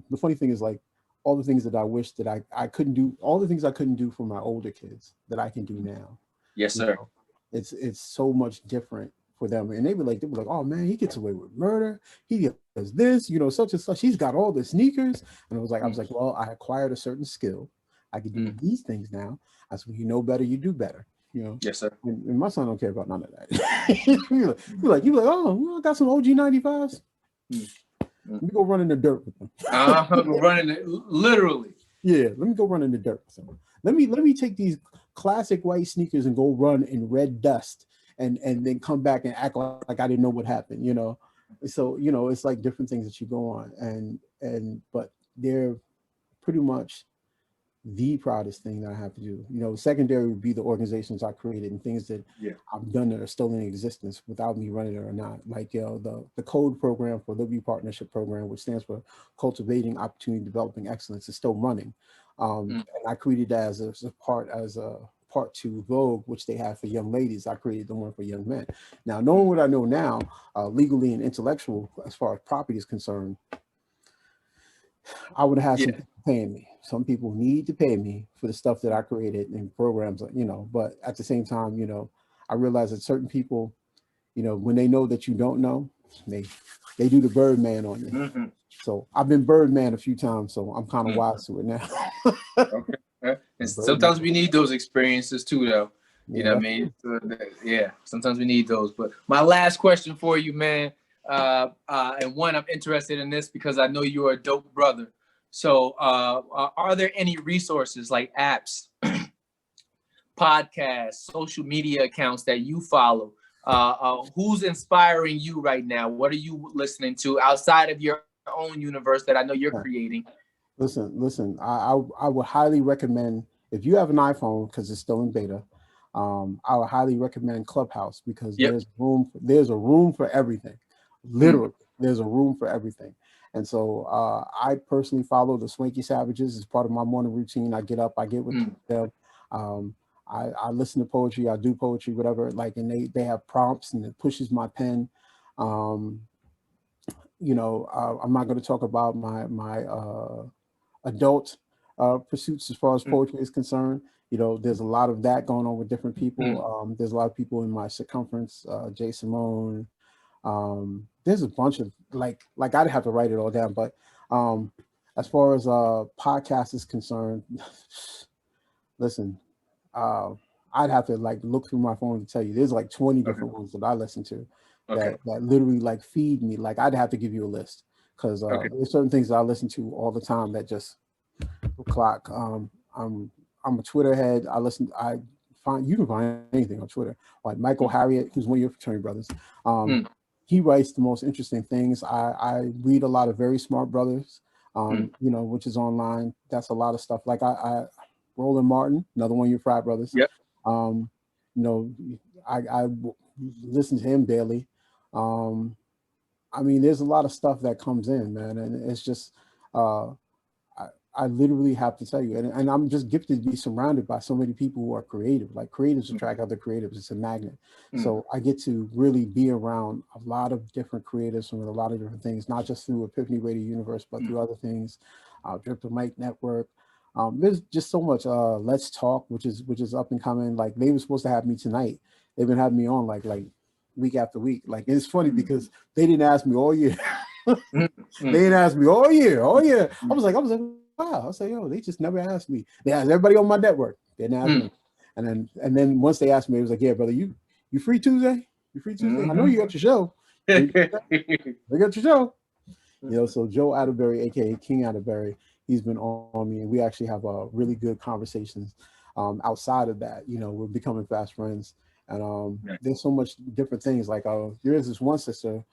the funny thing is, like, all the things that I wish that I couldn't do, all the things I couldn't do for my older kids that I can do now. Yes, sir. You know, it's so much different for them. And they were like, oh man, he gets away with murder. He does this, you know, such and such. He's got all the sneakers. And I was like, well, I acquired a certain skill. I can do these things now. I said, when you know better, you do better. You know? Yes, sir. And my son don't care about none of that. You're like, oh, I got some OG 95s. Let me go run in the dirt with them. Running literally. Yeah, let me go run in the dirt with them. Let me take these classic white sneakers and go run in red dust and then come back and act like I didn't know what happened, you know. So, you know, it's like different things that you go on, and but they're pretty much the proudest thing that I have to do. You know, secondary would be the organizations I created and things that I've done that are still in existence without me running it or not. Like, you know, the CODE program for Liberty Partnership Program, which stands for Cultivating Opportunity Developing Excellence, is still running. And I created that as a part to Vogue, which they have for young ladies. I created the one for young men. Now, knowing what I know now, legally and intellectual, as far as property is concerned, I would have had some people paying me. Some people need to pay me for the stuff that I created and programs, you know, but at the same time, you know, I realize that certain people, you know, when they know that you don't know, they do the Birdman on you. So I've been Birdman a few times, so I'm kind of wise to it now. Okay. And sometimes we need those experiences too, though. You know what I mean? So, sometimes we need those. But my last question for you, man, and one, I'm interested in this because I know you're a dope brother. So are there any resources like apps, podcasts, social media accounts that you follow? Who's inspiring you right now? What are you listening to outside of your own universe that I know you're creating? Listen, I would highly recommend, if you have an iPhone, because it's still in beta, I would highly recommend Clubhouse, because there's a room for everything. Literally, there's a room for everything. And so I personally follow the Swanky Savages as part of my morning routine. I get up, I get with them. I listen to poetry, I do poetry, whatever, like, and they have prompts and it pushes my pen. You know, I'm not going to talk about my adult pursuits as far as poetry is concerned. You know, there's a lot of that going on with different people. There's a lot of people in my circumference, Jay Simone. There's a bunch of like I'd have to write it all down, but as far as podcast is concerned, listen, I'd have to like look through my phone to tell you. There's like 20 different ones that I listen to that literally like feed me. Like, I'd have to give you a list, because there's certain things that I listen to all the time that just clock. I'm a Twitter head. You can find anything on Twitter. Like Michael Harriet, who's one of your fraternity brothers. He writes the most interesting things. I read a lot of very smart brothers, you know, which is online. That's a lot of stuff. Like I Roland Martin, another one of your frat brothers. You know, I listen to him daily. I mean, there's a lot of stuff that comes in, man, and it's just I literally have to tell you, and I'm just gifted to be surrounded by so many people who are creative. Like, creatives attract other creatives. It's a magnet. So I get to really be around a lot of different creatives from a lot of different things, not just through Epiphany Radio Universe, but through other things, Drip the Mic Network. There's just so much. Let's Talk, which is up and coming. Like, they were supposed to have me tonight. They've been having me on like week after week. Like, it's funny because they didn't ask me all year. They didn't ask me all year. I was like, wow. I was like, yo, they just never asked me. They asked everybody on my network. They didn't ask me. And then once they asked me, it was like, yeah, brother, you free Tuesday? You free Tuesday? I know you got your show. They got your show. You know, so Joe Atterbury, aka King Atterbury, he's been on me, and we actually have really good conversations. Outside of that, you know, we're becoming fast friends, and there's so much different things. Like, there is this one sister,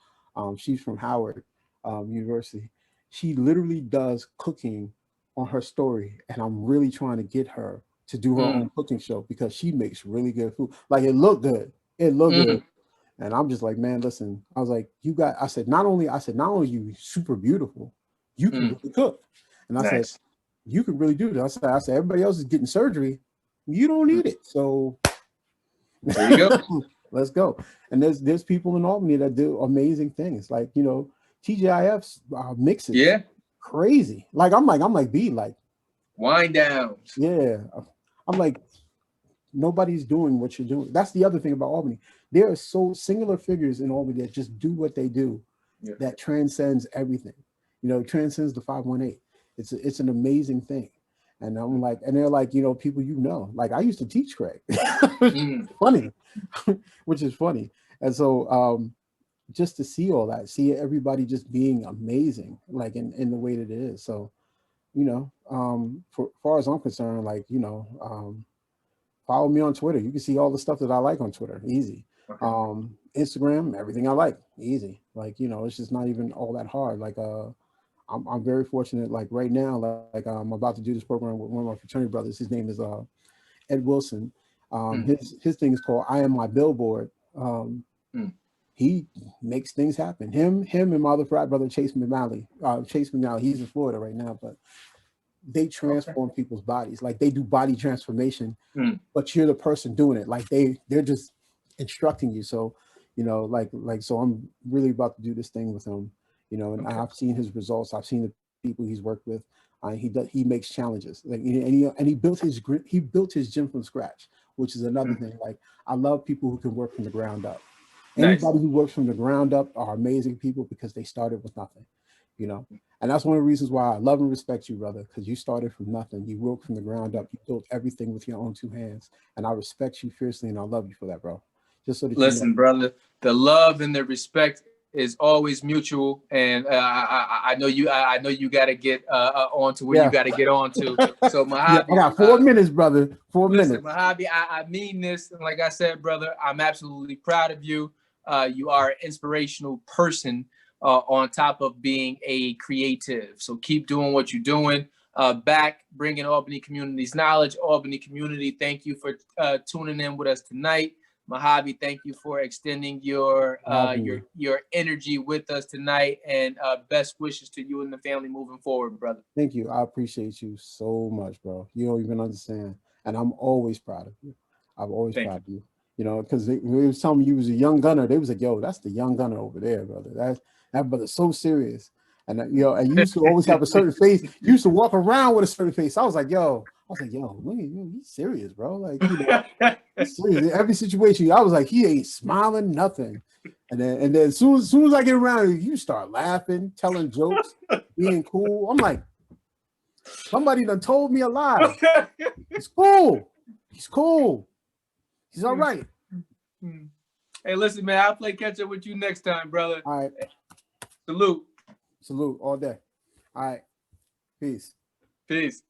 she's from Howard University. She literally does cooking on her story, and I'm really trying to get her to do her own cooking show, because she makes really good food. Like, it looked good. Good. And I'm just like, man, listen, I was like, I said, not only you super beautiful, you can really cook. And I said, you could really do this. I said, everybody else is getting surgery. You don't need it. So there you go. Let's go. And there's people in Albany that do amazing things. Like, you know, TGIF's mixes. Yeah. Crazy. Like, I'm like, B, like, wind down. Yeah. I'm like, nobody's doing what you're doing. That's the other thing about Albany. There are so singular figures in Albany that just do what they do, that transcends everything. You know, transcends the 518. It's an amazing thing. And I'm like, and they're like, you know, people, you know, like, I used to teach Craig. Funny, which is funny. And so just to see all that, see everybody just being amazing, like in the way that it is. So, you know, for far as I'm concerned, like, you know, follow me on Twitter. You can see all the stuff that I like on Twitter. Easy. Instagram, everything I like. Easy. Like, you know, it's just not even all that hard. Like, I'm very fortunate. Like right now, like I'm about to do this program with one of my fraternity brothers. His name is Ed Wilson. His thing is called I Am My Billboard. He makes things happen. Him and my other frat brother Chase McNally. He's in Florida right now, but they transform people's bodies. Like they do body transformation, but you're the person doing it. Like they're just instructing you. So, you know, so I'm really about to do this thing with him, you know, and I've seen his results. I've seen the people he's worked with. He makes challenges. Like and he built his gym from scratch, which is another thing. Like I love people who can work from the ground up. Anybody who works from the ground up are amazing people because they started with nothing, you know. And that's one of the reasons why I love and respect you, brother, because you started from nothing. You worked from the ground up. You built everything with your own 2 hands. And I respect you fiercely, and I love you for that, bro. Just so that listen, you know. brother, the love and the respect is always mutual. And I know you got to get on to where you got to get on to. So Mojavi, I got 4 minutes, brother. 4 minutes. Mojavi, I mean this. And like I said, brother, I'm absolutely proud of you. You are an inspirational person. On top of being a creative. So keep doing what you're doing. Back bringing Albany Community's knowledge. Albany Community, thank you for tuning in with us tonight. Mojavi, thank you for extending your energy with us tonight, and best wishes to you and the family moving forward, brother. Thank you. I appreciate you so much, bro. You don't even understand. And I'm always proud of you. I'm always proud of you. You know, because they was telling me you was a young gunner. They was like, yo, that's the young gunner over there, brother. That brother's so serious. And you know, and you used to always have a certain face. You used to walk around with a certain face. I was like, yo, he's serious, bro. Like, you know, he's serious. In every situation, I was like, he ain't smiling, nothing. And then as soon as I get around, you start laughing, telling jokes, being cool. I'm like, somebody done told me a lie. He's cool. He's cool. He's all right. Hey, listen, man, I'll play catch up with you next time, brother. All right. Salute. Salute all day. All right. Peace. Peace.